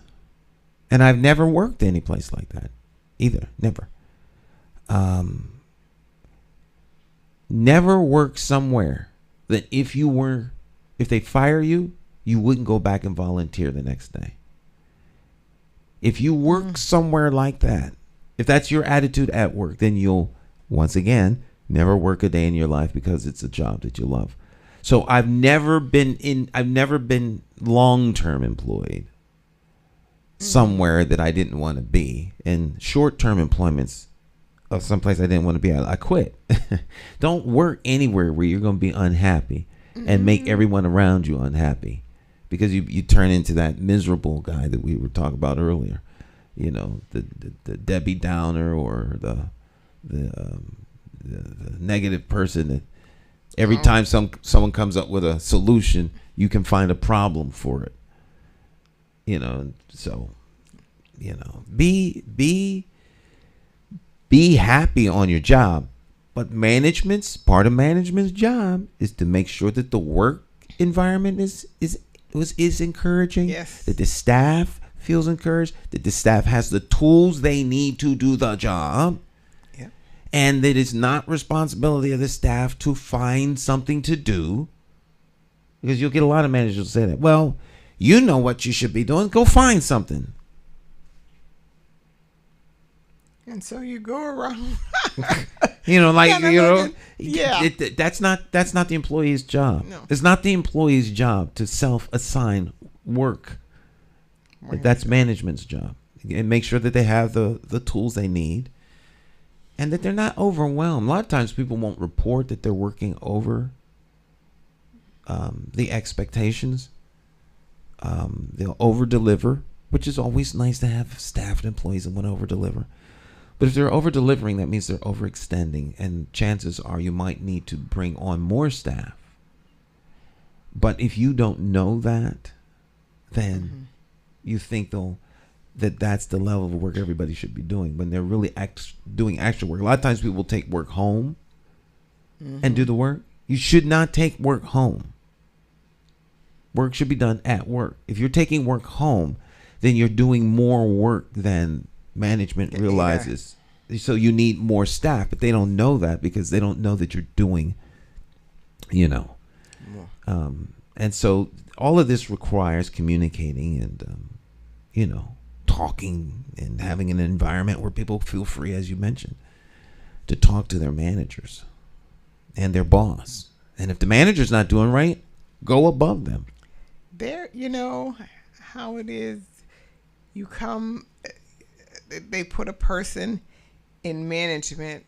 and I've never worked any place like that either. Never. Never work somewhere that if they fire you, you wouldn't go back and volunteer the next day. If you work somewhere like that, if that's your attitude at work, then you'll, once again, never work a day in your life because it's a job that you love. So I've never been long-term employed somewhere that I didn't want to be. And short-term employments of someplace I didn't want to be, I quit. Don't work anywhere where you're going to be unhappy and make everyone around you unhappy, because you turn into that miserable guy that we were talking about earlier. The Debbie Downer, or the negative person that every time someone comes up with a solution, you can find a problem for it. So be happy on your job, but part of management's job is to make sure that the work environment is encouraging. Yes. That the staff feels encouraged, that the staff has the tools they need to do the job, and that it's not responsibility of the staff to find something to do, because you'll get a lot of managers who say that. Well, you know what you should be doing. Go find something. And so you go around. That's not the employee's job. No. It's not the employee's job to self-assign work. That's management's job. And make sure that they have the tools they need, and that they're not overwhelmed. A lot of times people won't report that they're working over the expectations. They'll over-deliver, which is always nice to have staff and employees that want to over-deliver. But if they're over delivering, that means they're overextending, and chances are you might need to bring on more staff. But if you don't know that, then you think that's the level of work everybody should be doing when they're really doing actual work. A lot of times people will take work home and do the work. You should not take work home. Work should be done at work. If you're taking work home, then you're doing more work than management realizes. So you need more staff, but they don't know that because they don't know that you're doing, and so all of this requires communicating and, talking and having an environment where people feel free, as you mentioned, to talk to their managers and their boss. And if the manager's not doing right, go above them. There, how it is. They put a person in management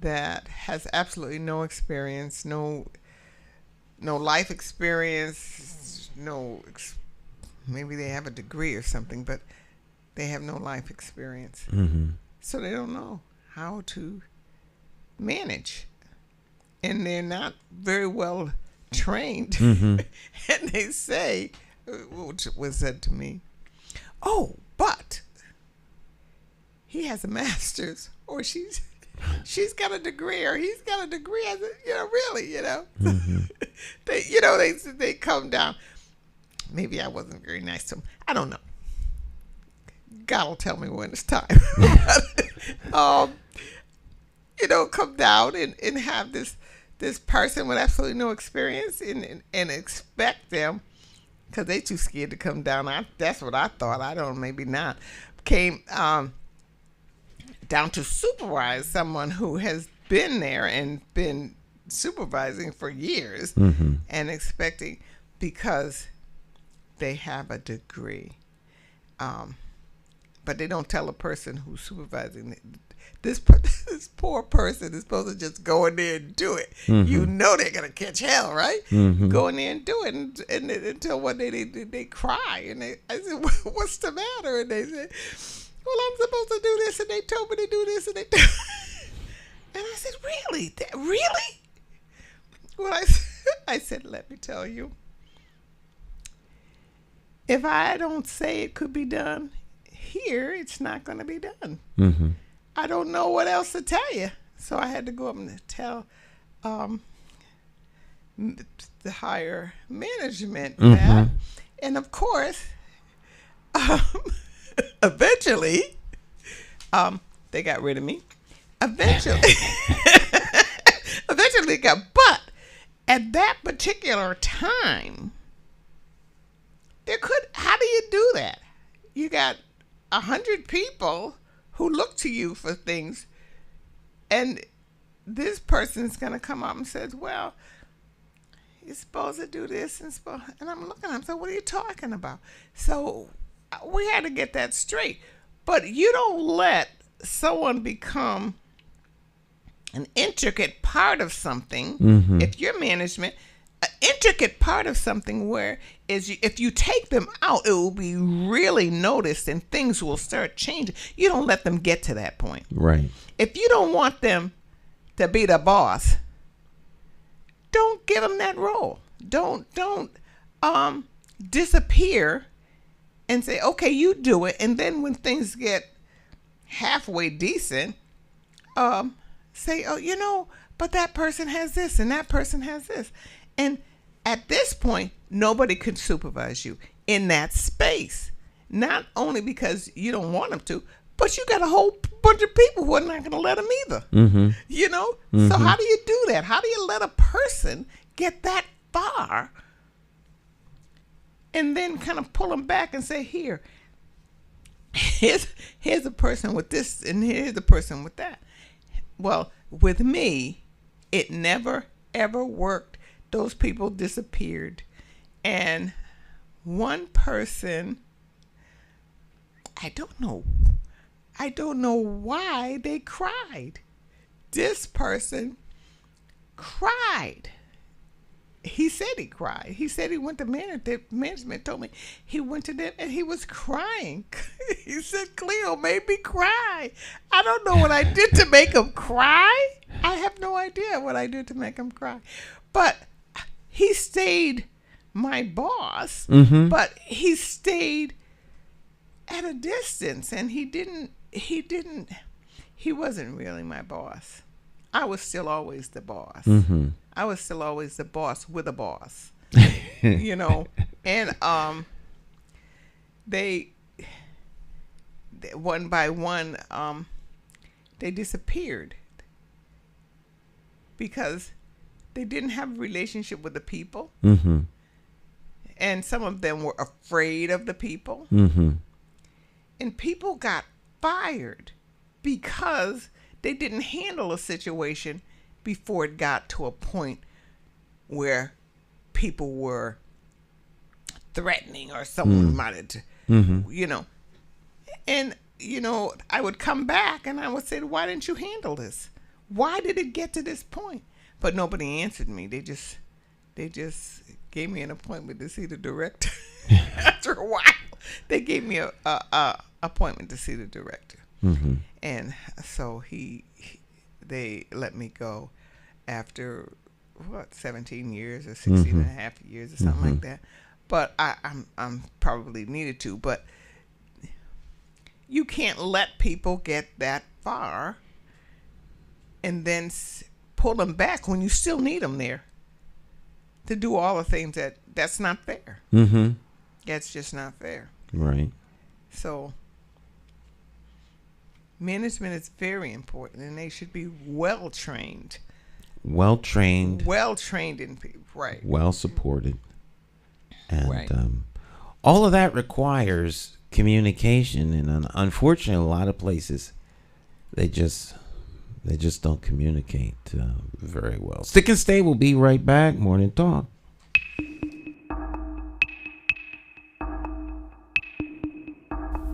that has absolutely no experience, no life experience, maybe they have a degree or something, but they have no life experience. So they don't know how to manage. And they're not very well trained. And they say, which was said to me, oh, but he has a master's, or she's got a degree, or he's got a degree. I said, really, they come down. Maybe I wasn't very nice to him. I don't know. God will tell me when it's time. Come down and have this person with absolutely no experience and expect them, because they too scared to come down. That's what I thought. I don't, maybe not. Came down to supervise someone who has been there and been supervising for years and expecting, because they have a degree. But they don't tell a person who's supervising, this poor person is supposed to just go in there and do it. You know they're going to catch hell, right? Go in there and do it. And until one day they cry. And I said, what's the matter? And they said, well, I'm supposed to do this, and they told me to do this, and they do. And I said, really? Really? Well, I said, let me tell you. If I don't say it could be done here, it's not going to be done. I don't know what else to tell you. So I had to go up and tell the higher management that. And of course, eventually, they got rid of me. Eventually, but at that particular time, how do you do that? You got 100 people who look to you for things, and this person's going to come up and says, well, you're supposed to do this, and I'm looking at him, so what are you talking about? So we had to get that straight. But you don't let someone become an intricate part of something, if you're management, an intricate part of something where if you take them out, it will be really noticed and things will start changing. You don't let them get to that point. Right. If you don't want them to be the boss, don't give them that role. Don't disappear and say, okay, you do it. And then when things get halfway decent, say, oh, but that person has this and that person has this. And at this point, nobody can supervise you in that space. Not only because you don't want them to, but you got a whole bunch of people who are not going to let them either. So how do you do that? How do you let a person get that far and then kind of pull them back and say, here's a person with this and here's a person with that? Well, with me, it never, ever worked. Those people disappeared. And one person, I don't know why they cried. This person cried. he said he cried. He said he went to management told me he went to them and he was crying. He said, Cleo made me cry. I don't know what I did to make him cry. I have no idea what I did to make him cry. But he stayed my boss, but he stayed at a distance, and he wasn't really my boss. I was still always the boss. I was still always the boss with a boss, you know. And they one by one, they disappeared because they didn't have a relationship with the people, and some of them were afraid of the people, and people got fired because they didn't handle a situation before it got to a point where people were threatening or someone wanted to, you know. And, you know, I would come back and I would say, why didn't you handle this? Why did it get to this point? But nobody answered me. They just gave me an appointment to see the director. After a while, they gave me a appointment to see the director. And so they let me go after 17 years or 16 and a half years or something like that. But I'm probably needed to. But you can't let people get that far and then pull them back when you still need them there to do all the things that's not fair. That's just not fair. Right. So management is very important, and they should be well trained in people, right? Well supported, and right. All of that requires communication, and unfortunately, a lot of places they just don't communicate very well. Stick and stay. We'll be right back. Morning Talk.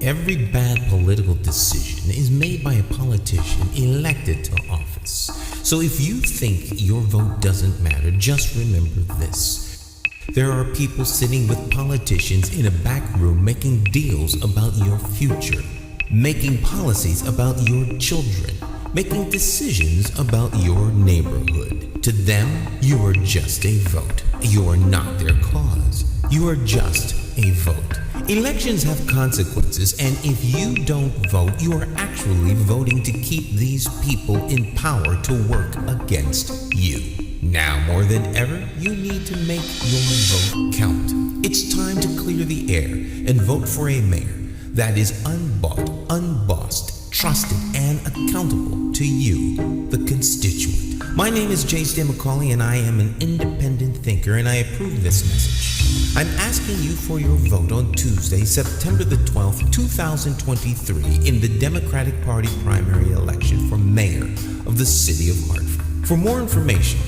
Every bad political decision is made by a politician elected to office. So if you think your vote doesn't matter, just remember this. There are people sitting with politicians in a back room making deals about your future, making policies about your children, making decisions about your neighborhood. To them, you are just a vote. You are not their cause. You are just a vote. Elections have consequences, and if you don't vote, you are actually voting to keep these people in power to work against you. Now more than ever, you need to make your vote count. It's time to clear the air and vote for a mayor that is unbought, unbossed, trusted, and accountable to you, the constituent. My name is J. Stan McCauley, and I am an independent thinker, and I approve this message. I'm asking you for your vote on Tuesday, September the 12th, 2023, in the Democratic Party primary election for mayor of the city of Hartford. For more information,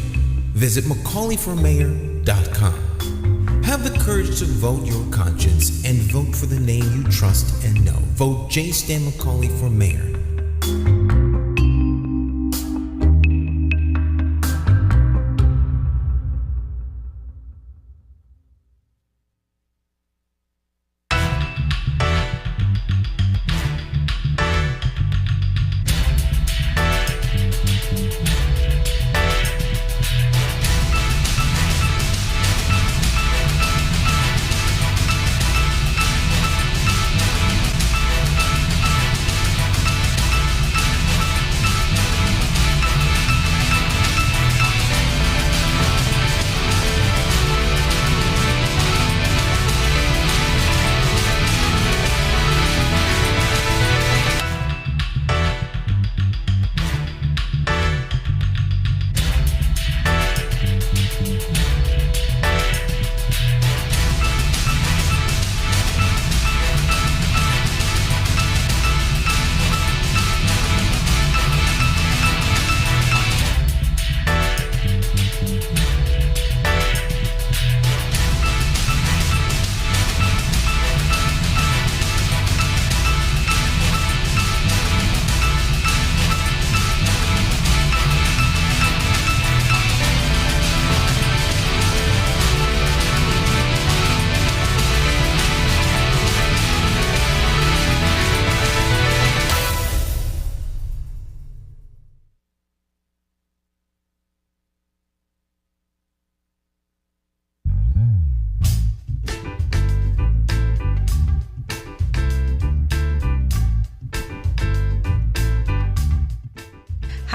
visit McCauleyformayor.com. Have the courage to vote your conscience and vote for the name you trust and know. Vote J. Stan McCauley for mayor.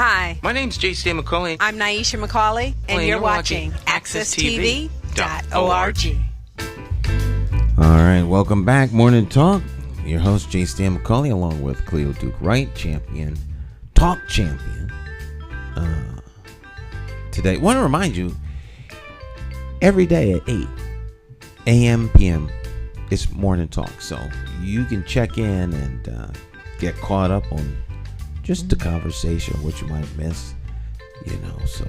Hi, My name's J.C. McCauley. I'm Naisha McCauley, and you're watching AccessTV.org. All right, welcome back. Morning Talk. Your host, J. Stan McCauley, along with Cleo Duke-Wright, talk champion. Today, want to remind you, every day at 8 a.m. p.m. it's Morning Talk. So you can check in and get caught up on just the conversation, what you might miss, So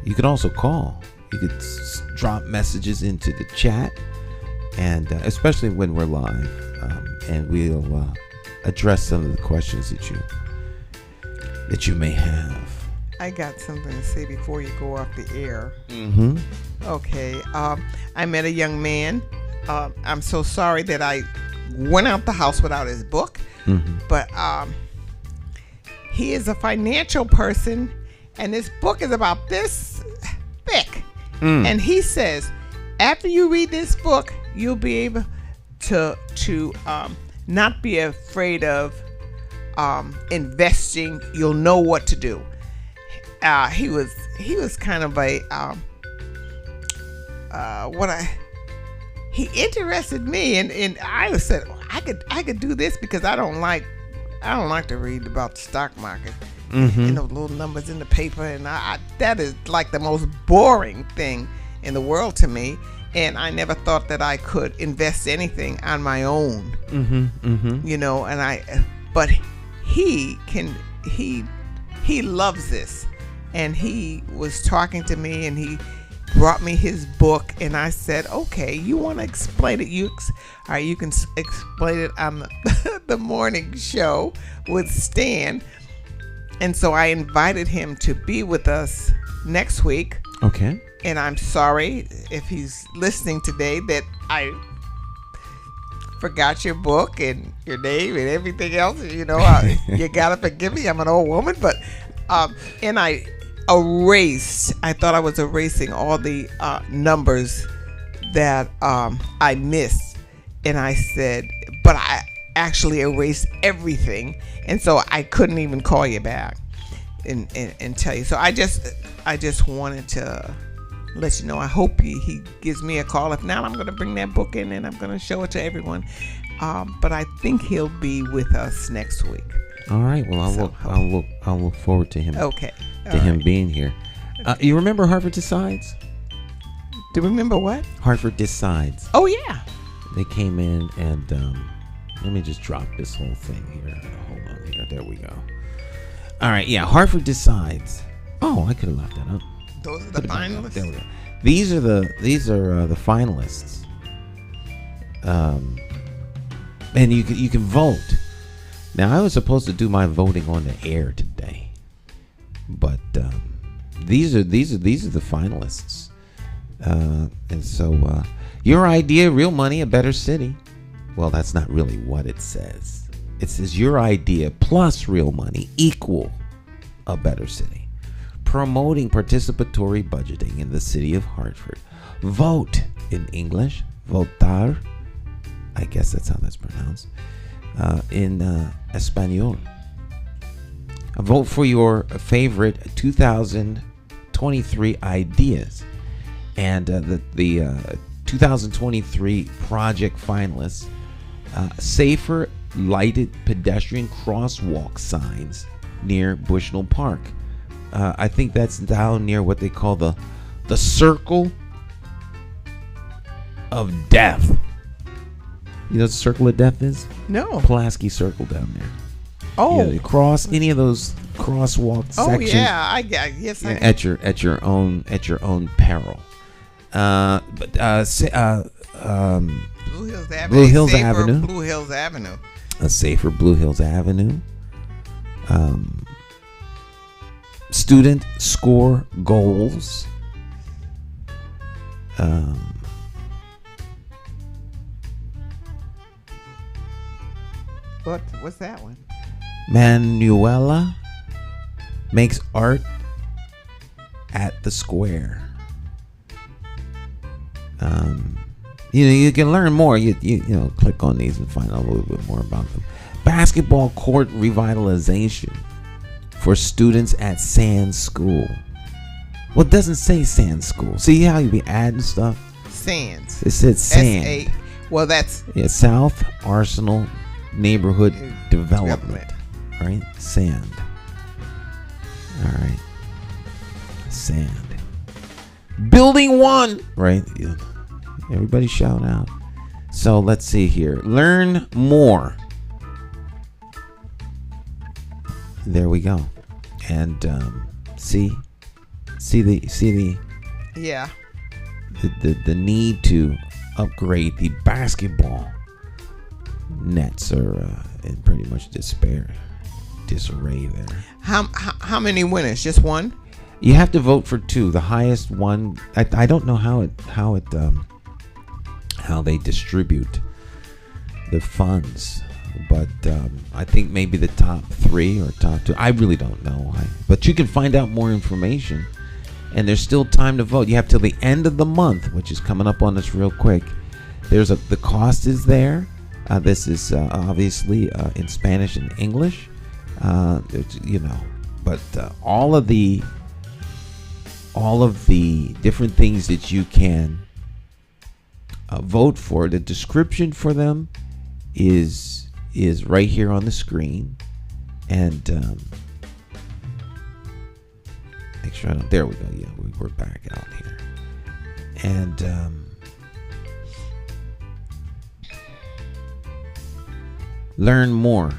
you can also call. You could drop messages into the chat, and especially when we're live, and we'll address some of the questions that you may have. I got something to say before you go off the air. Mm-hmm. Okay. I met a young man. I'm so sorry that I went out the house without his book, but he is a financial person, and this book is about this thick. And he says, after you read this book, you'll be able to not be afraid of investing. You'll know what to do. He was kind of a he interested me, and I said I could do this because I don't like to read about the stock market and those little numbers in the paper, and I that is like the most boring thing in the world to me. And I never thought that I could invest anything on my own, but he loves this, and he was talking to me, and he brought me his book, and I said, okay, you want to explain it? You can explain it on the morning show with Stan. And so I invited him to be with us next week. Okay. And I'm sorry if he's listening today that I forgot your book and your name and everything else. You gotta forgive me. I'm an old woman, but and I thought I was erasing all the numbers that I missed, and I said, but I actually erased everything, and so I couldn't even call you back and tell you. So I just wanted to let you know. I hope he gives me a call. If not, I'm going to bring that book in and I'm going to show it to everyone. But I think he'll be with us next week. All right. Well, I'll look forward to him. Okay. To him being here. You remember Harvard Decides? Do you remember what? Harvard Decides. Oh yeah. They came in and let me just drop this whole thing here. Hold on here. There we go. All right. Yeah. Harvard Decides. Oh, I could have left that up. Those are the finalists. There we go. These are the finalists. And you can vote. Now, I was supposed to do my voting on the air today, but these are the finalists. And so your idea, real money, a better city. Well, that's not really what it says. It says your idea plus real money equal a better city. Promoting participatory budgeting in the city of Hartford. Vote in English, votar. I guess that's how that's pronounced. In Espanol. Vote for your favorite 2023 ideas. And the 2023 project finalists: safer lighted pedestrian crosswalk signs near Bushnell Park. I think that's down near what they call the Circle of Death. You know what the Circle of Death is? No. Pulaski Circle down there. Oh. You cross any of those crosswalk sections. Oh yeah, I guess. At your own peril. Blue Hills Avenue. Blue Hills Avenue. Blue Hills Avenue. A safer Blue Hills Avenue. Student score goals. What's that one? Manuela makes art at the square. You can learn more. You click on these and find out a little bit more about them. Basketball court revitalization for students at Sand School. Well, it doesn't say Sand School. See how you be adding stuff? Sands. It said Sand. S-A. Well, that's South Arsenal Neighborhood Development. Right? Sand. All right. Sand. Building 1. Right? Yeah. Everybody shout out. So let's see here. Learn more. There we go. And see the yeah. The need to upgrade the basketball nets are in pretty much disarray there. How many winners? Just one? You have to vote for 2. The highest one. I don't know how they distribute the funds, but I think maybe the top 3 or top 2. I really don't know. But you can find out more information, and there's still time to vote. You have till the end of the month, which is coming up on us real quick. The cost is there. This is obviously in Spanish and English, but all of the different things that you can vote for. The description for them is right here on the screen, and make sure I don't. There we go. Yeah, we're back out here, and learn more.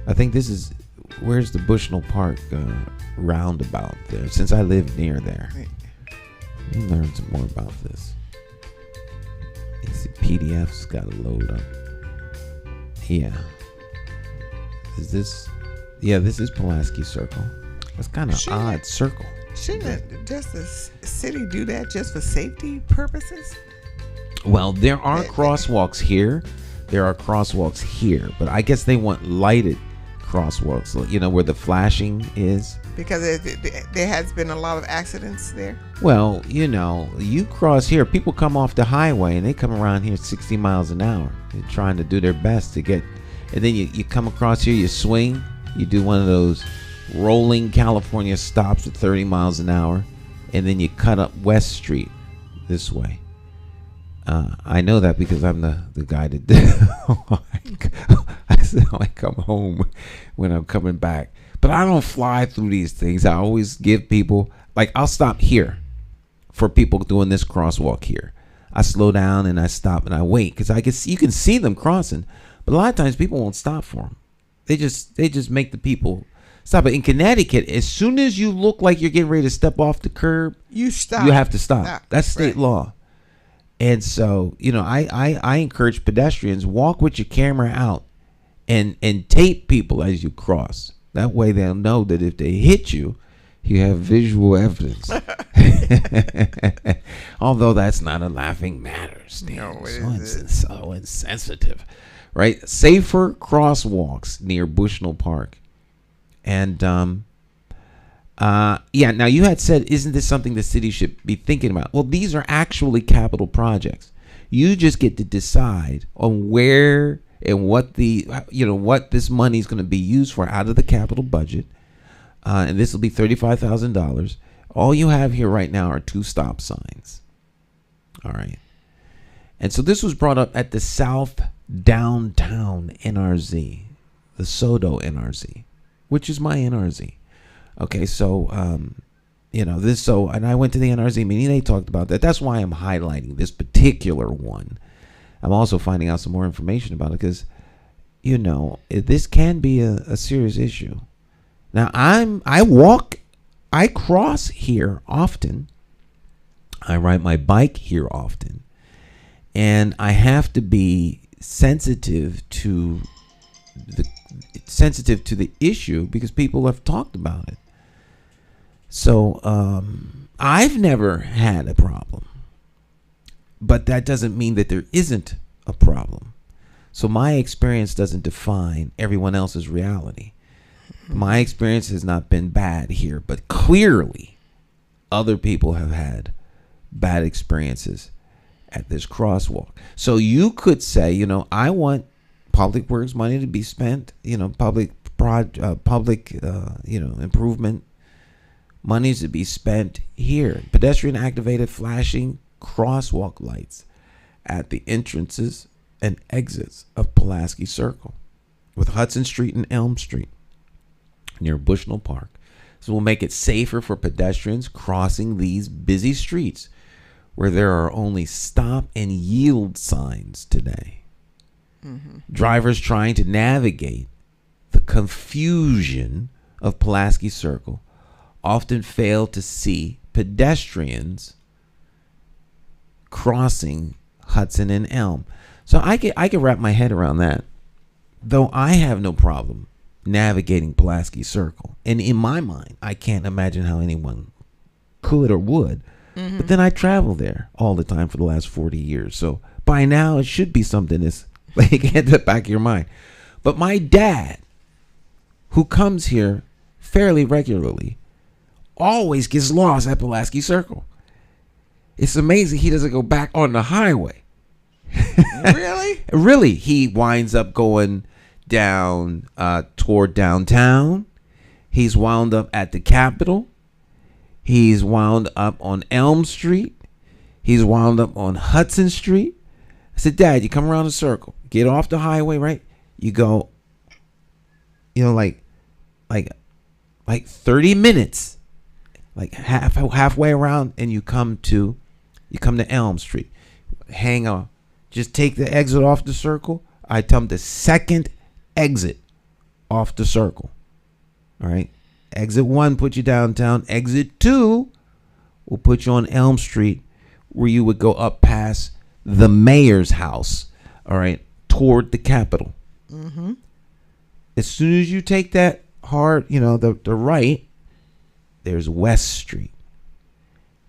I think this is where's the Bushnell Park roundabout there. Since I live near there, let me learn some more about this. These PDFs got to load up. Yeah. Is this? Yeah, this is Pulaski Circle. That's kind of odd circle. Shouldn't just the city do that just for safety purposes? Well, there are crosswalks here. There are crosswalks here, but I guess they want lighted crosswalks. Where the flashing is. Because there has been a lot of accidents there. Well, you cross here. People come off the highway and they come around here 60 miles an hour. They're trying to do their best to get. And then you come across here, you swing. You do one of those rolling California stops at 30 miles an hour. And then you cut up West Street this way. I know that because I'm the guy that I come home when I'm coming back. But I don't fly through these things. I always give people, I'll stop here for people doing this crosswalk here. I slow down and I stop and I wait because you can see them crossing. But a lot of times people won't stop for them. They just make the people stop. But in Connecticut, as soon as you look like you're getting ready to step off the curb, you stop. You have to stop. That's state law. And so, I encourage pedestrians, walk with your camera out and tape people as you cross. That way they'll know that if they hit you, you have visual evidence. Although that's not a laughing matter, Steve. No, so insensitive. Right? Safer crosswalks near Bushnell Park. And now you had said, isn't this something the city should be thinking about? Well, these are actually capital projects. You just get to decide on where and what what this money is going to be used for out of the capital budget. And this will be $35,000. All you have here right now are 2 stop signs. All right. And so this was brought up at the South Downtown NRZ, the Sodo NRZ, which is my NRZ. Okay, so, and I went to the NRZ meeting. They talked about that. That's why I'm highlighting this particular one. I'm also finding out some more information about it because, this can be a serious issue. Now, I cross here often. I ride my bike here often. And I have to be sensitive to the issue because people have talked about it. So I've never had a problem, but that doesn't mean that there isn't a problem. So my experience doesn't define everyone else's reality. My experience has not been bad here, but clearly other people have had bad experiences at this crosswalk. So you could say, I want public works money to be spent, public public, improvement monies to be spent here. Pedestrian activated flashing crosswalk lights at the entrances and exits of Pulaski Circle with Hudson Street and Elm Street near Bushnell Park. This will make it safer for pedestrians crossing these busy streets where there are only stop and yield signs today. Drivers trying to navigate the confusion of Pulaski Circle often fail to see pedestrians crossing Hudson and Elm. So I can wrap my head around that. Though I have no problem navigating Pulaski Circle. And in my mind, I can't imagine how anyone could or would. But then I travel there all the time for the last 40 years. So by now it should be something that's like at the back of your mind. But my dad, who comes here fairly regularly, always gets lost at Pulaski Circle. It's amazing he doesn't go back on the highway. Really? Really, he winds up going down toward downtown. He's wound up at the Capitol. He's wound up on Elm Street. He's wound up on Hudson Street. I said, Dad, you come around the circle, get off the highway, right? You go, like 30 minutes, like halfway around, and you come to Elm Street. Hang on, just take the exit off the circle. I tell them the second exit off the circle. All right. Exit 1 put you downtown. Exit 2 will put you on Elm Street, where you would go up past the mayor's house, all right, toward the Capitol. As soon as you take that hard, the right, there's West Street.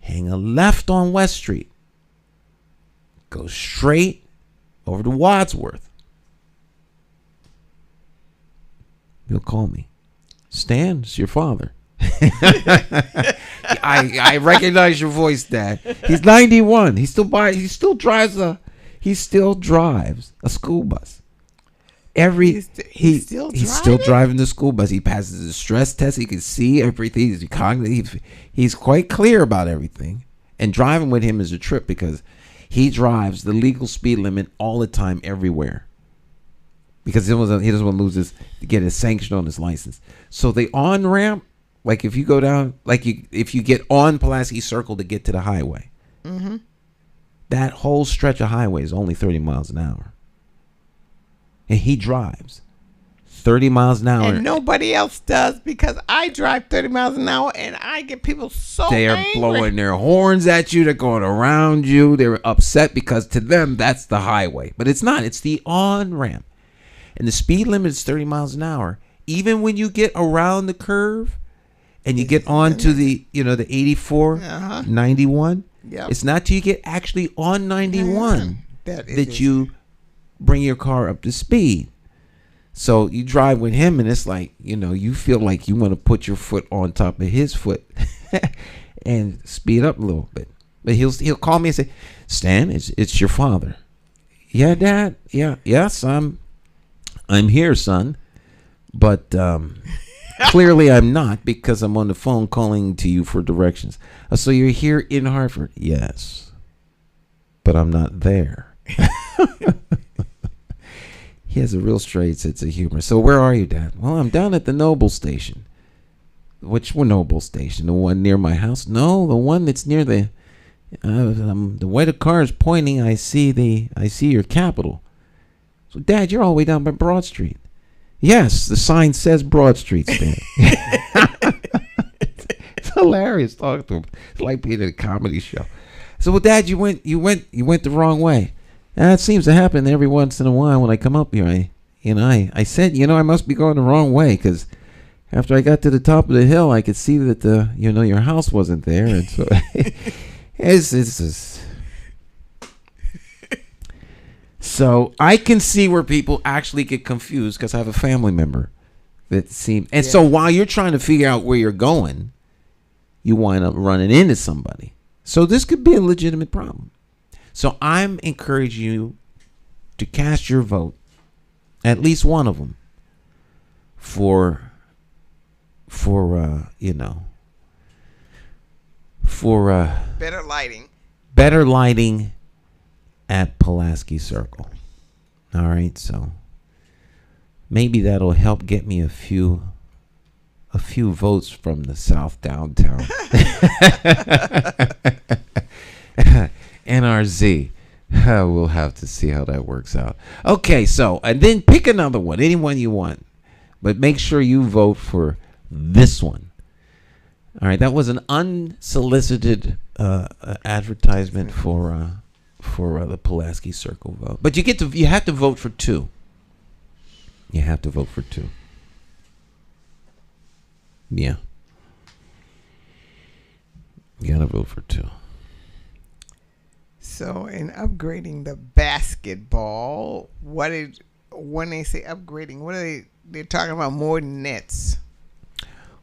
Hang a left on West Street. Go straight over to Wadsworth. You'll call me. Stan, it's your father. I recognize your voice, Dad. He's 91. He still drives a school bus. He's still driving the school bus. He passes the stress test. He can see everything. He's quite clear about everything. And driving with him is a trip because he drives the legal speed limit all the time, everywhere. Because he doesn't want to get his sanction on his license. So the on ramp, like if you go down, if you get on Pulaski Circle to get to the highway, that whole stretch of highway is only 30 miles an hour. And he drives 30 miles an hour. And nobody else does, because I drive 30 miles an hour and I get people so They are angry. blowing their horns at you. They're going around you. They're upset because to them, that's the highway. But it's not. It's the on ramp. And the speed limit is 30 miles an hour. Even when you get around the curve and you get onto the 84, 91, it's not till you get actually on 91 that you bring your car up to speed. So you drive with him and it's like, you feel like you want to put your foot on top of his foot and speed up a little bit. But he'll call me and say, Stan, it's your father. Yeah, Dad. Yeah. Yes, I'm here, son, but clearly I'm not, because I'm on the phone calling to you for directions. So you're here in Hartford? Yes, but I'm not there. He has a real straight sense of humor. So where are you, Dad? Well, I'm down at the Noble station. Which Noble station? The one near my house? No, the one that's near the way the car is pointing. I see your Capitol. So, Dad, you're all the way down by Broad Street. Yes, the sign says Broad Street, Stan. It's hilarious talking to him. It's like being at a comedy show. So, well, Dad, you went the wrong way. That seems to happen every once in a while when I come up here. I said, I must be going the wrong way, because after I got to the top of the hill, I could see that your house wasn't there, and so it's just. So I can see where people actually get confused, because I have a family member that seems. And so while you're trying to figure out where you're going, you wind up running into somebody. So this could be a legitimate problem. So I'm encouraging you to cast your vote, at least one of them, for Better lighting. better lighting at Pulaski Circle. All right, so maybe that'll help get me a few votes from the South Downtown. NRZ. We'll have to see how that works out. Okay, so, and then pick another one, anyone you want. But make sure you vote for this one. All right, that was an unsolicited advertisement for the Pulaski Circle vote. But you have to vote for two. You have to vote for two. Yeah. You gotta vote for two. So, in upgrading the basketball, when they say upgrading, what are they're talking about more nets?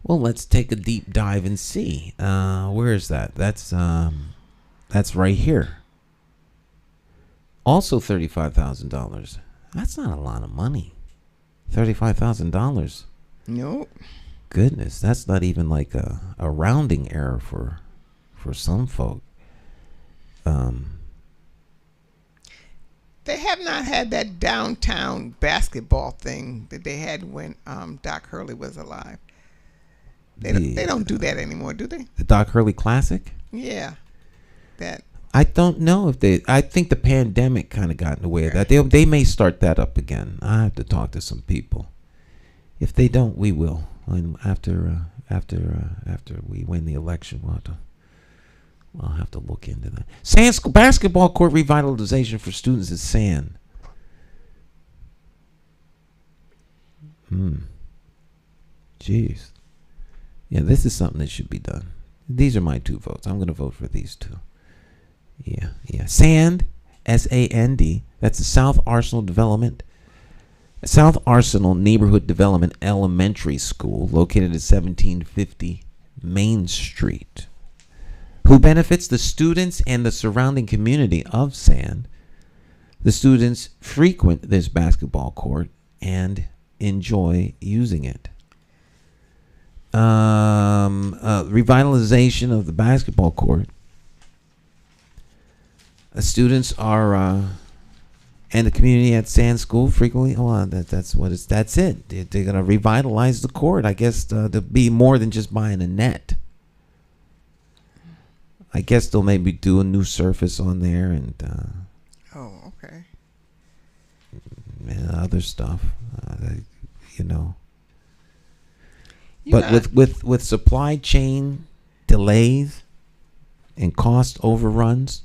Well, let's take a deep dive and see. Where is that? That's right here. Also $35,000. That's not a lot of money. $35,000. Nope. Goodness, that's not even like a rounding error for some folk. They have not had that downtown basketball thing that they had when Doc Hurley was alive. They don't do that anymore, do they? The Doc Hurley Classic? Yeah. That. I don't know if I think the pandemic kind of got in the way of that. They may start that up again. I have to talk to some people. If they don't, we will. And after we win the election, I'll have to look into that. Sand basketball court revitalization for students at Sand. Jeez. Yeah, this is something that should be done. These are my two votes. I'm going to vote for these two. Yeah. Sand, SAND. That's the South Arsenal Neighborhood Development Elementary School, located at 1750 Main Street. Who benefits the students and the surrounding community of Sand. The students frequent this basketball court and enjoy using it. Revitalization of the basketball court. Students are and the community at Sand School frequently. That's it. They're gonna revitalize the court. I guess to be more than just buying a net. I guess they'll maybe do a new surface on there and Okay. And other stuff, But with supply chain delays and cost overruns,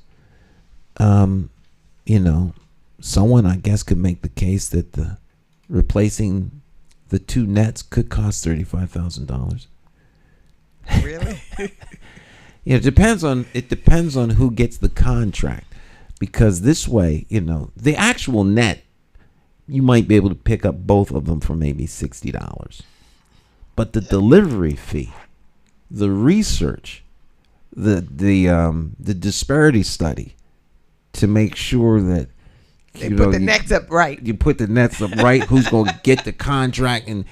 someone I guess could make the case that replacing the two nets could cost $35,000. Really? It depends on who gets the contract, because this way, the actual net, you might be able to pick up both of them for maybe $60. But the delivery fee, the research, the disparity study to make sure that they put the nets up right. You put the nets up right. Who's gonna get the contract and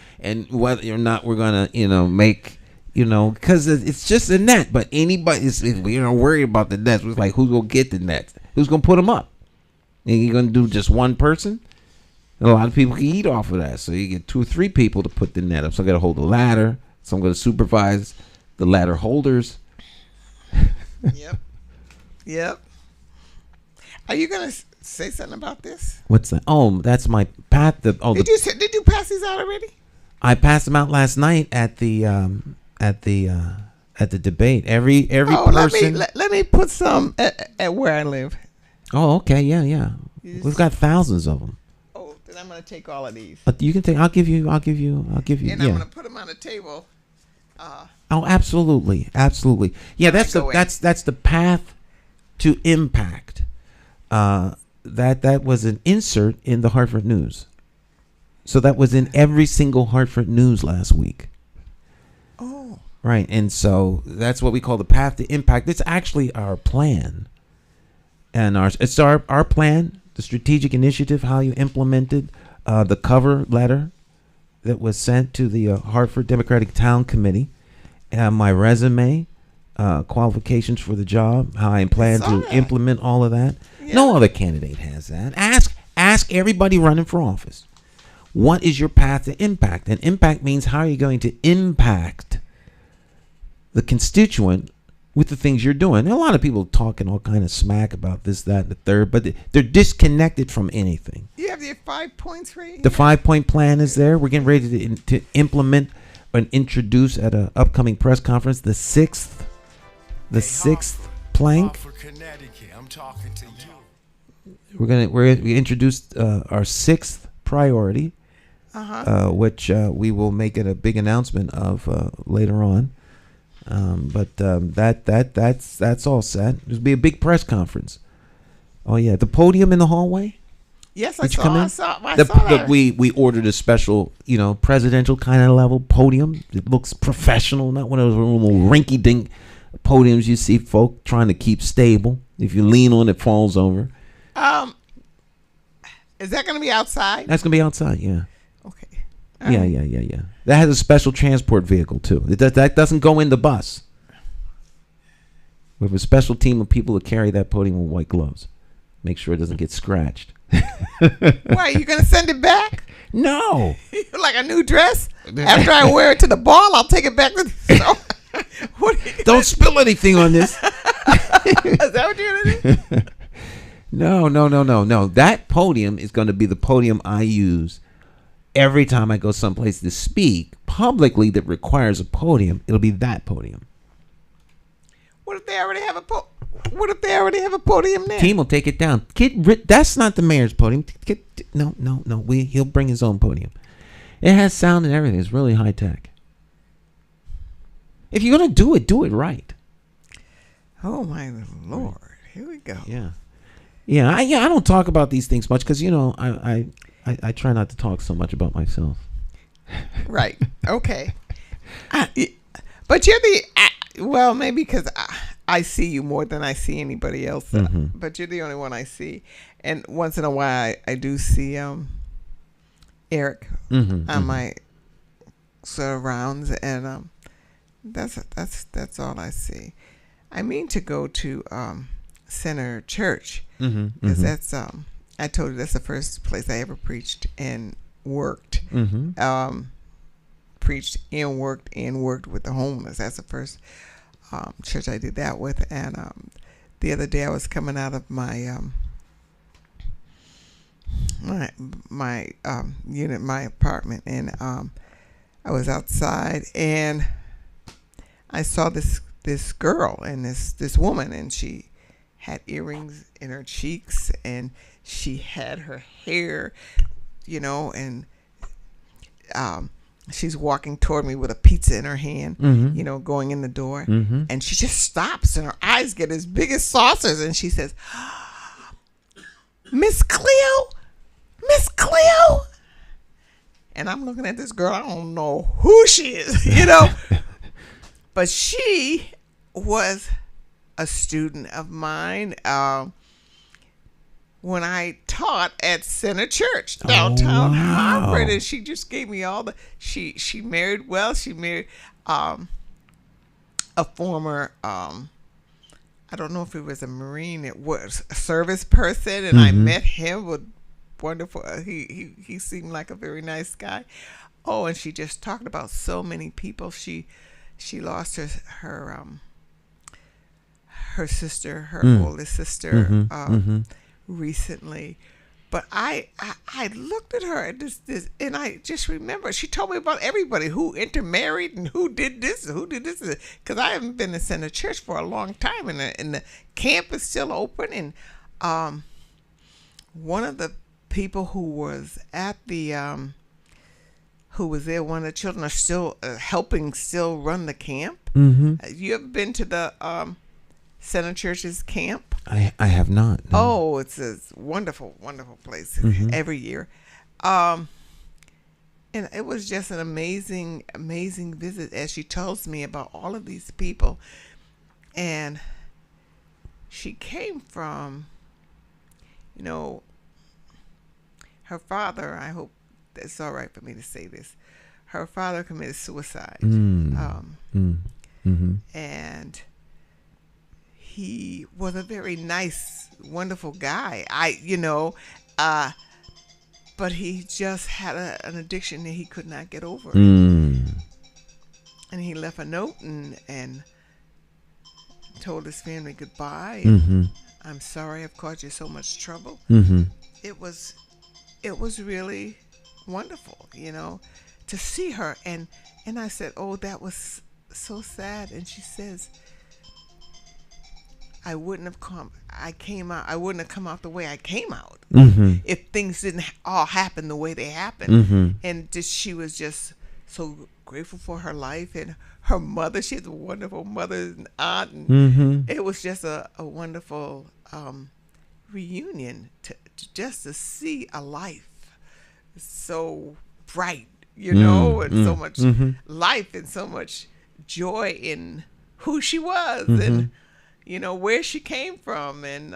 whether or not we're gonna make because it's just a net. But we're not worried about the nets. It's like, who's gonna get the nets? Who's gonna put them up? And you're gonna do just one person? A lot of people can eat off of that. So you get 2 or 3 people to put the net up. So I got to hold the ladder. So I'm going to supervise the ladder holders. Yep. Are you going to say something about this? What's that? Oh, that's my path. Did you pass these out already? I passed them out last night at the debate. Every person. Let me put some at where I live. Oh, okay. Yeah. We've got thousands of them. Then I'm going to take all of these. You can take. I'll give you. And I'm going to put them on the table. Oh, absolutely. Yeah, that's the path to impact. That was an insert in the Hartford News. So that was in every single Hartford News last week. Oh. Right, and so that's what we call the path to impact. It's actually our plan, and it's our plan. The strategic initiative, how you implemented the cover letter that was sent to the Hartford Democratic Town Committee, my resume, qualifications for the job, how I plan to implement all of that. Yeah. No other candidate has that. Ask everybody running for office, what is your path to impact? And impact means how are you going to impact the constituent with the things you're doing. There are a lot of people talking all kind of smack about this, that, and the third, but they're disconnected from anything. You have your 5 points right here. The 5-point plan is there. We're getting ready to implement and introduce at an upcoming press conference the sixth plank. I'm talking to you. We introduced our sixth priority, which we will make it a big announcement of later on. That's all set. There'll be a big press conference. Oh yeah, the podium in the hallway. Yes, I saw that. We ordered a special, presidential kind of level podium. It looks professional, not one of those little rinky-dink podiums you see folk trying to keep stable. If you lean on it, falls over. Is that going to be outside? That's going to be outside. Yeah. Okay. Yeah. That has a special transport vehicle too. That doesn't go in the bus. We have a special team of people that carry that podium with white gloves. Make sure it doesn't get scratched. Why, you going to send it back? No. Like a new dress? After I wear it to the ball, I'll take it back to the store. Don't spill anything on this. Is that what you're going to do? No. That podium is going to be the podium I use every time I go someplace to speak publicly that requires a podium. It'll be that podium. What if they already have a podium there? Team will take it down. That's not the mayor's podium. No. He'll bring his own podium. It has sound and everything. It's really high tech. If you're gonna do it right. Oh my Lord! Here we go. Yeah. I don't talk about these things much because I try not to talk so much about myself. Right. Okay. But you're maybe because I see you more than I see anybody else. But you're the only one I see. And once in a while, I do see Eric on my sort of rounds, and that's all I see. I mean to go to Center Church because that's I told you that's the first place I ever preached and worked. Preached and worked with the homeless. That's the first church I did that with. And the other day I was coming out of my my unit, my apartment, and I was outside and I saw this girl and this woman, and she had earrings in her cheeks and she had her hair, and she's walking toward me with a pizza in her hand, going in the door, and she just stops and her eyes get as big as saucers, and she says, Miss Cleo, and I'm looking at this girl. I don't know who she is, but she was a student of mine when I taught at Center Church downtown Hartford, and she just gave me all the. She married well. She married a former I don't know if he was a Marine. It was a service person, and I met him. With wonderful. He seemed like a very nice guy. Oh, and she just talked about so many people. She lost her sister, her oldest sister, recently. But I looked at her and this, and I just remember she told me about everybody who intermarried and who did this and who did this, because I haven't been to Center Church for a long time, and the camp is still open. And one of the people who was at the who was there, one of the children are still helping still run the camp. You ever been to the Center Church's camp? I have not. No. Oh, it's a wonderful, wonderful place every year. And it was just an amazing, amazing visit as she tells me about all of these people. And she came from, her father, I hope it's all right for me to say this, her father committed suicide. And he was a very nice, wonderful guy. But he just had an addiction that he could not get over. And he left a note and told his family goodbye. I'm sorry I've caused you so much trouble. It was really wonderful, to see her. And I said, oh, that was so sad. And she says, I wouldn't have come out the way I came out if things didn't all happen the way they happened. And she was just so grateful for her life and her mother. She has a wonderful mother and aunt. And it was just a wonderful reunion just to see a life so bright, and so much life and so much joy in who she was and where she came from. And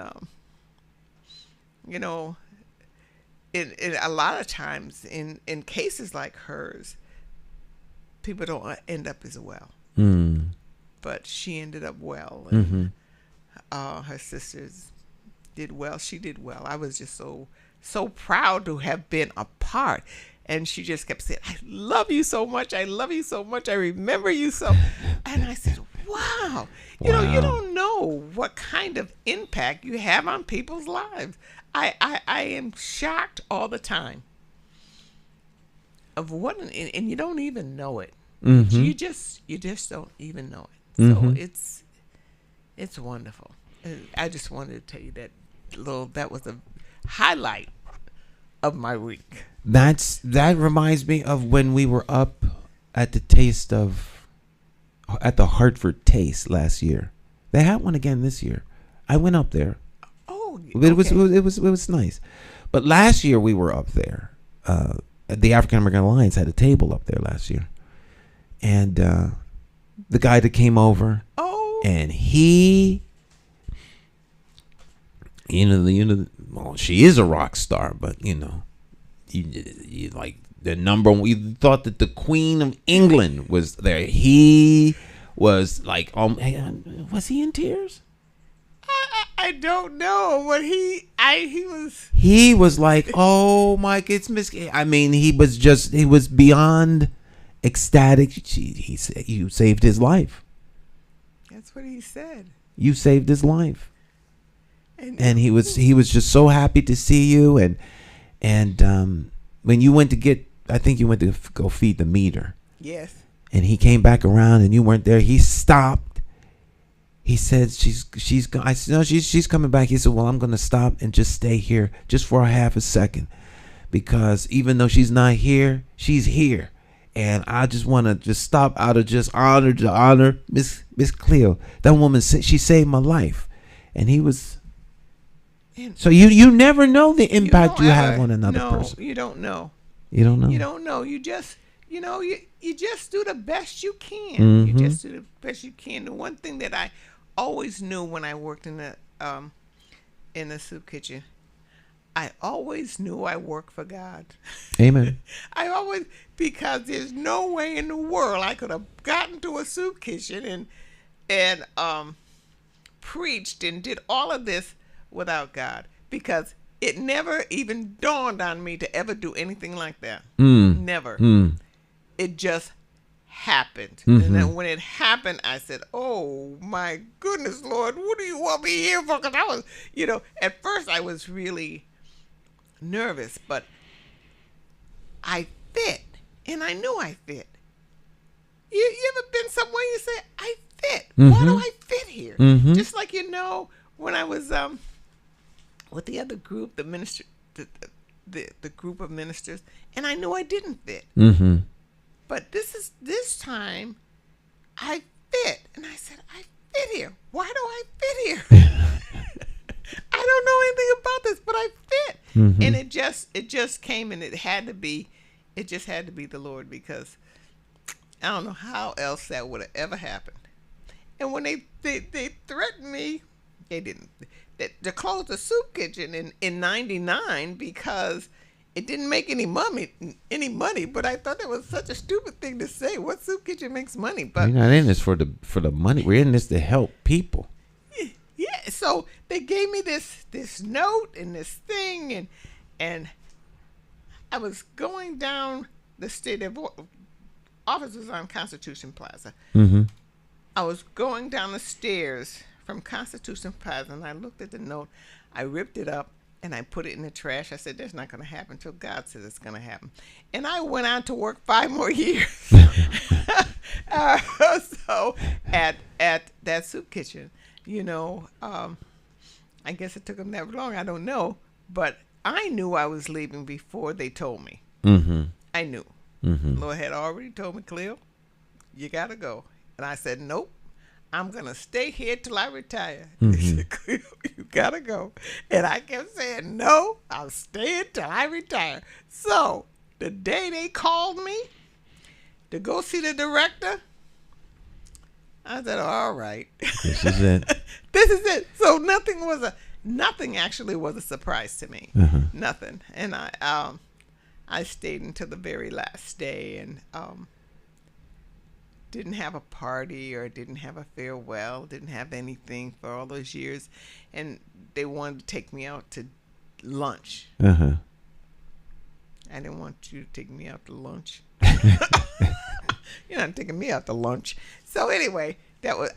in a lot of times in cases like hers, people don't end up as well. But she ended up well, and her sisters did well. She did well. I was just so proud to have been a part. And she just kept saying, I love you so much. I love you so much. I remember you so. And I said, wow. You don't know what kind of impact you have on people's lives. I am shocked all the time of what, and you don't even know it. You just don't even know it. So it's wonderful. And I just wanted to tell you that was a highlight of my week. That reminds me of when we were up at the Hartford Taste last year. They had one again this year. I went up there. Oh, okay. It was nice. But last year we were up there. The African American Alliance had a table up there last year, and the guy that came over. Oh. And he, well, she is a rock star, but you like the number one. You thought that the Queen of England was there. He was like, was he in tears? I don't know what he was. He was like, oh my, it's Miss. I mean, he was beyond ecstatic. He said, you saved his life. That's what he said. You saved his life. And he was just so happy to see you. And when you went to I think you went to go feed the meter. Yes. And he came back around and you weren't there. He stopped. He said she's gone. I said no, she's coming back. He said, well, I'm going to stop and just stay here just for a half a second, because even though she's not here, she's here, and I just want to just stop out of just honor to honor Miss Cleo. That woman, she saved my life, and he was. So you never know the impact you have on another person. You don't know. You don't know. You don't know. You just you just do the best you can. You just do the best you can. The one thing that I always knew when I worked in the soup kitchen, I always knew I worked for God. Amen. Because there's no way in the world I could have gotten to a soup kitchen and preached and did all of this without God, because it never even dawned on me to ever do anything like that. Never. It just happened. And then when it happened, I said, oh my goodness, Lord, what do you want me here for? Because I was, at first I was really nervous, but I fit, and I knew I fit. You ever been somewhere you say, I fit? Why do I fit here? Just like, when I was with the other group, the minister, the group of ministers, and I knew I didn't fit. But this time, I fit, and I said, I fit here. Why do I fit here? I don't know anything about this, but I fit. And it just came, and it just had to be the Lord, because I don't know how else that would have ever happened. And when they threatened me, they didn't. To close the soup kitchen in 99, because It didn't make any money, but I thought that was such a stupid thing to say. What soup kitchen makes money? But we're not in this for the money. We're in this to help people. yeah, so they gave me this note and this thing, and I was going down the state of office was on Constitution Plaza. Mm-hmm. I was going down the stairs from Constitution Plaza, and I looked at the note. I ripped it up, and I put it in the trash. I said, that's not going to happen until God says it's going to happen. And I went on to work 5 more years. So at that soup kitchen, I guess it took them that long. I don't know. But I knew I was leaving before they told me. Mm-hmm. I knew. Mm-hmm. Lord had already told me, Cleo, you got to go. And I said, nope. I'm going to stay here till I retire. Mm-hmm. He said, Cleo, you got to go. And I kept saying, no, I'm staying till I retire. So the day they called me to go see the director, I said, all right. This is it. This is it. So nothing actually was a surprise to me. Uh-huh. Nothing. And I stayed until the very last day, and didn't have a party or didn't have a farewell, didn't have anything for all those years. And they wanted to take me out to lunch. Uh-huh. I didn't want you to take me out to lunch. You're not taking me out to lunch. So anyway,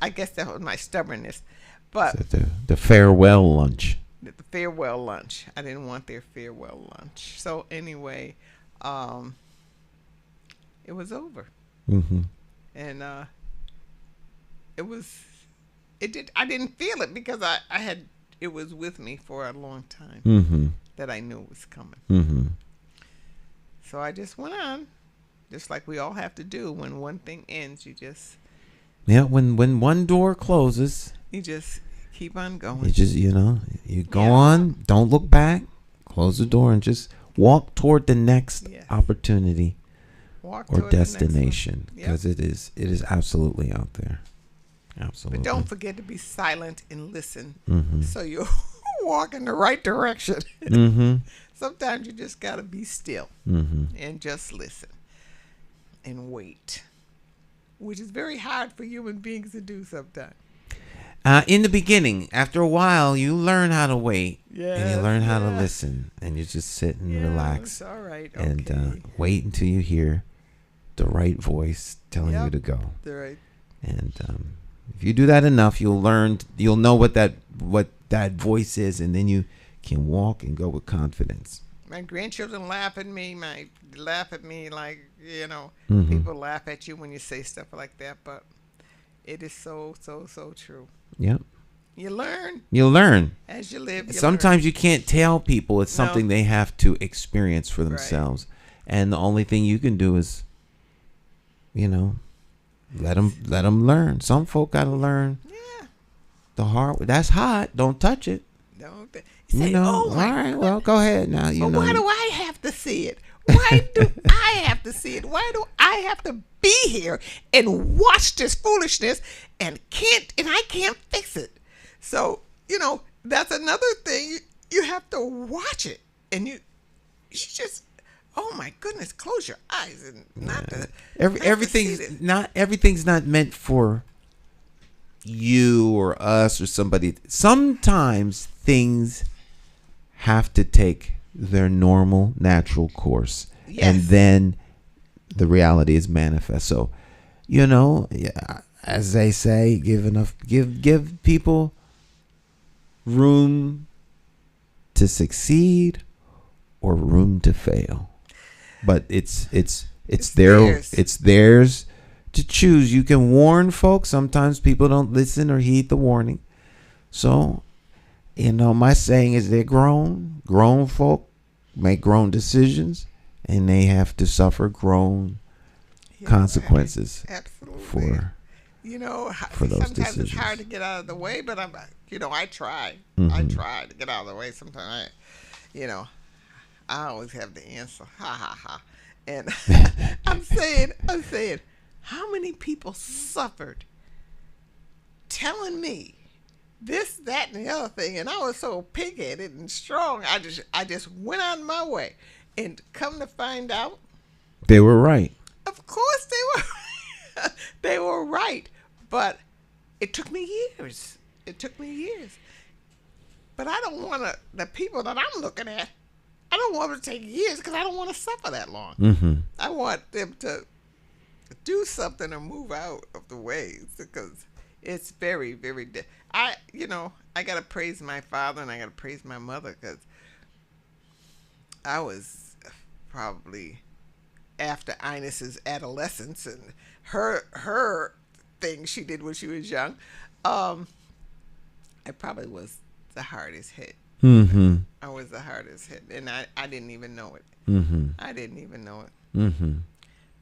I guess that was my stubbornness. But So the farewell lunch. the farewell lunch. I didn't want their farewell lunch. So anyway, it was over. Mm-hmm. And I didn't feel it because it was with me for a long time Mm-hmm. that I knew it was coming. Mm-hmm. So I just went on, just like we all have to do. When one thing ends, you just When one door closes, keep on going. you just you go on, don't look back, close the door, and just walk toward the next Yes. opportunity Walk or toward the next one. destination, Yep. because it is absolutely out there. Absolutely. But don't forget to be silent and listen, Mm-hmm. so you'll walk in the right direction. Mm-hmm. Sometimes you just gotta be still Mm-hmm. and just listen and wait, which is very hard for human beings to do sometimes. In the beginning, after a while, you learn how to wait, and you Yes, learn how to yes. listen, and you just sit and Yeah, relax, it's all right. and Okay. wait until you hear the right voice telling you Yep. to go. All right. And if you do that enough, you'll know what that voice is, and then you can walk and go with confidence. My grandchildren laugh at me. Like, Mhm. people laugh at you when you say stuff like that, but it is so true. Yep. You learn You'll learn. as you live. Sometimes you can't tell people. It's No. something they have to experience for themselves. And the only thing you can do is, let them learn. Some folk got to learn Yeah. the hard way. That's hot. Don't touch it. Don't they? Say, All oh my right, well, go ahead now. But why do I have to see it? Why do I have to see it? Why do I have to be here and watch this foolishness and I can't fix it? So, that's another thing. You have to watch it, and you just, oh my goodness, close your eyes and not to everything's not meant for you or us or somebody. Sometimes things have to take their normal, natural course, Yes. and then the reality is manifest. So, as they say, give people room to succeed or room to fail. But it's theirs to choose. You can warn folks. Sometimes people don't listen or heed the warning. So, my saying is they're grown. Grown folk make grown decisions, and they have to suffer grown consequences absolutely for those sometimes decisions. it's hard to get out of the way, but I try. Mm-hmm. I try to get out of the way. Sometimes I always have the answer. Ha ha ha. And I'm saying, how many people suffered telling me this, that, and the other thing, and I was so pig-headed and strong. I just went on my way, And come to find out, They were right. of course they were. They were right, but it took me years. It took me years. But I don't want to. The people that I'm looking at, I don't want them to take years because I don't want to suffer that long. Mm-hmm. I want them to do something or move out of the ways because it's very, very. I gotta praise my father and I gotta praise my mother because I was probably after Inez's adolescence and her thing she did when she was young. I probably was the hardest hit. Mm-hmm. I was the hardest hit, and I didn't even know it. Mm-hmm. I didn't even know it. Mm-hmm.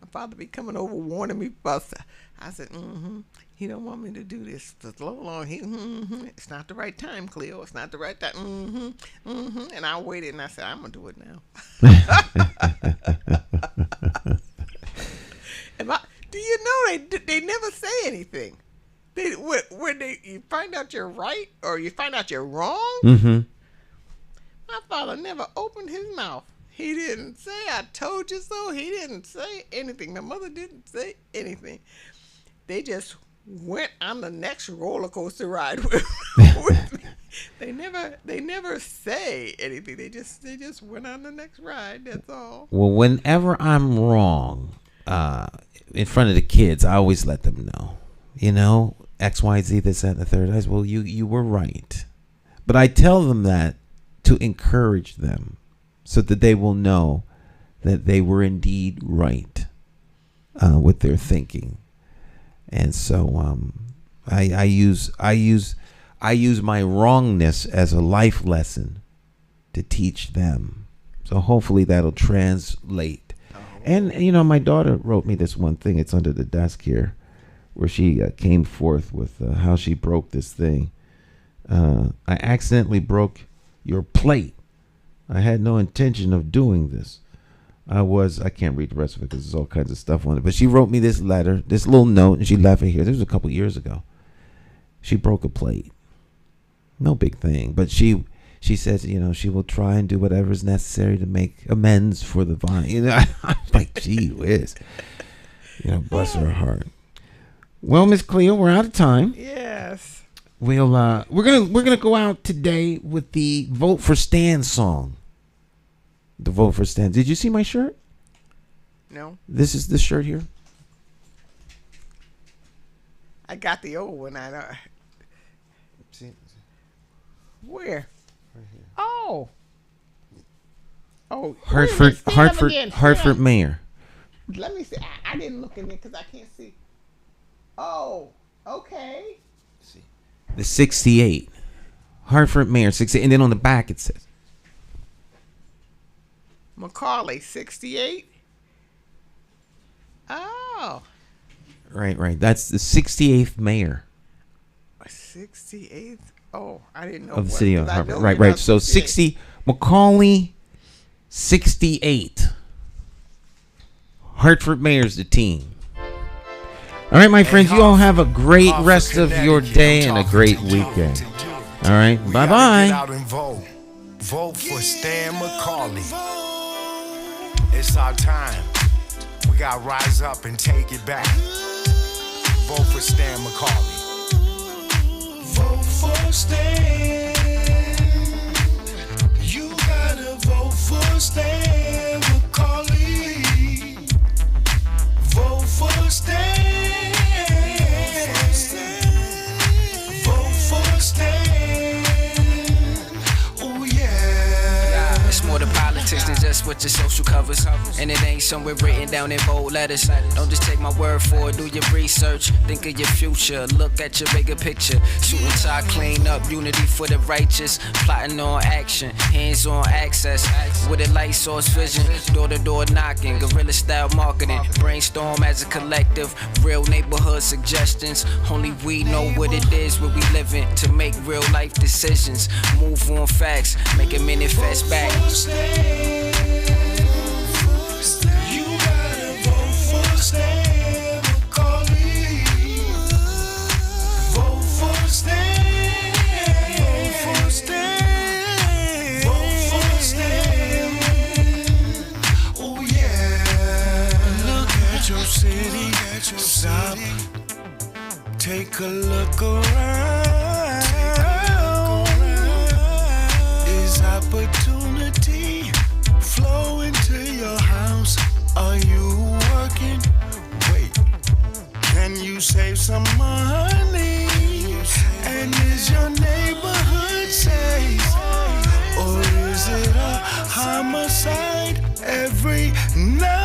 My father be coming over warning me about stuff. I said, he don't want me to do this for so long. It's not the right time, Cleo. It's not the right time. And I waited, and I said, I'm going to do it now. Do you know they never say anything? When you find out you're right or you find out you're wrong, my father never opened his mouth. He didn't say, I told you so. He didn't say anything. My mother didn't say anything. They just went on the next roller coaster ride with me. They never say anything. They just went on the next ride. That's all. Well, whenever I'm wrong in front of the kids, I always let them know. X, Y, Z, this, that, and the third. I said, well, you were right. But I tell them that to encourage them so that they will know that they were indeed right with their thinking. And so I use my wrongness as a life lesson to teach them. So hopefully that'll translate. And, my daughter wrote me this one thing. It's under the desk here, where she came forth with how she broke this thing. I accidentally broke your plate. I had no intention of doing this. I can't read the rest of it because there's all kinds of stuff on it. But she wrote me this letter, this little note, and she left it here. This was a couple years ago. She broke a plate. No big thing. But she says, she will try and do whatever is necessary to make amends for the vine. I'm like, gee whiz. Bless her heart. Well, Miss Cleo, we're out of time. Yes. We're gonna go out today with the Vote for Stan song. The Vote for Stan. Did you see my shirt? No. This is the shirt here. I got the old one. I know. See? Where? Right here. Oh. Oh. Hartford Mayor. Let me see. I didn't look in there because I can't see. Oh. Okay. See. The 68. Hartford Mayor 68, and then on the back it says McCauley 68. Oh. Right. That's the 68th mayor 68th. Oh, I didn't know of the city of Hartford. Right. about So 60 McCauley 68. Hartford Mayor's the team. All right, my friends, you all have a great rest of your day and a great weekend. All right, bye-bye. Vote for Stan McCauley. It's our time. We gotta rise up and take it back. Vote for Stan McCauley. Vote for Stan. You gotta vote for Stan McCauley. Vote for Stan. Vote for Stan. Oh yeah. It's more than politics than just what your social covers. And it ain't somewhere written down in bold letters. Don't just take my word for it, do your research. Think of your future, look at your bigger picture. Shooting tie, clean up, unity for the righteous. Plotting on action, hands on access. With a light source vision, door to door knocking. Guerrilla style marketing, brainstorm as a collective. Real neighborhood suggestions. Only we know what it is where we living. To make real life decisions. Move on facts, make it manifest back. You gotta vote for Stan McCauley. Vote for Stan. Vote for Stan. Vote for Stan. Take a look around. Is opportunity flowing to your house? Are you working? Wait, can you save some money? And is your neighborhood safe? Or is it a homicide every night?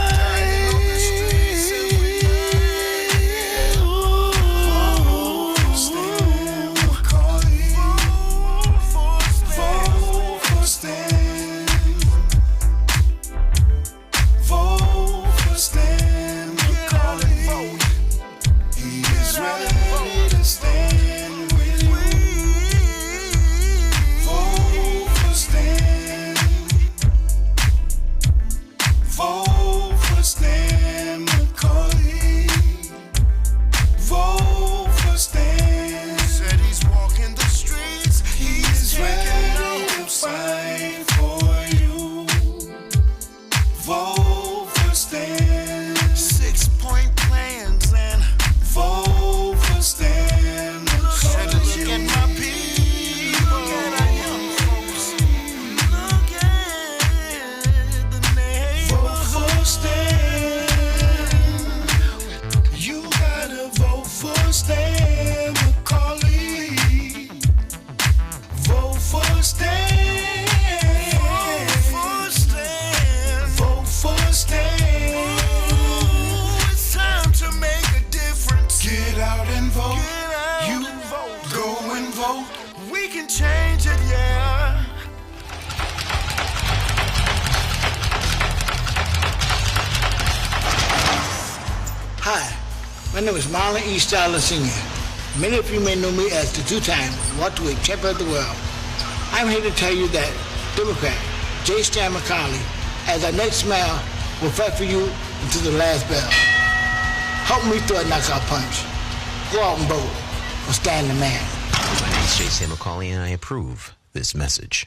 Senior. Many of you may know me as the two-time welterweight champion of the world. I'm here to tell you that Democrat J. Stan McCauley, as our next mayor, will fight for you until the last bell. Help me throw a knockout punch. Go out and vote for Stan the man. My name is J. Stan McCauley, and I approve this message.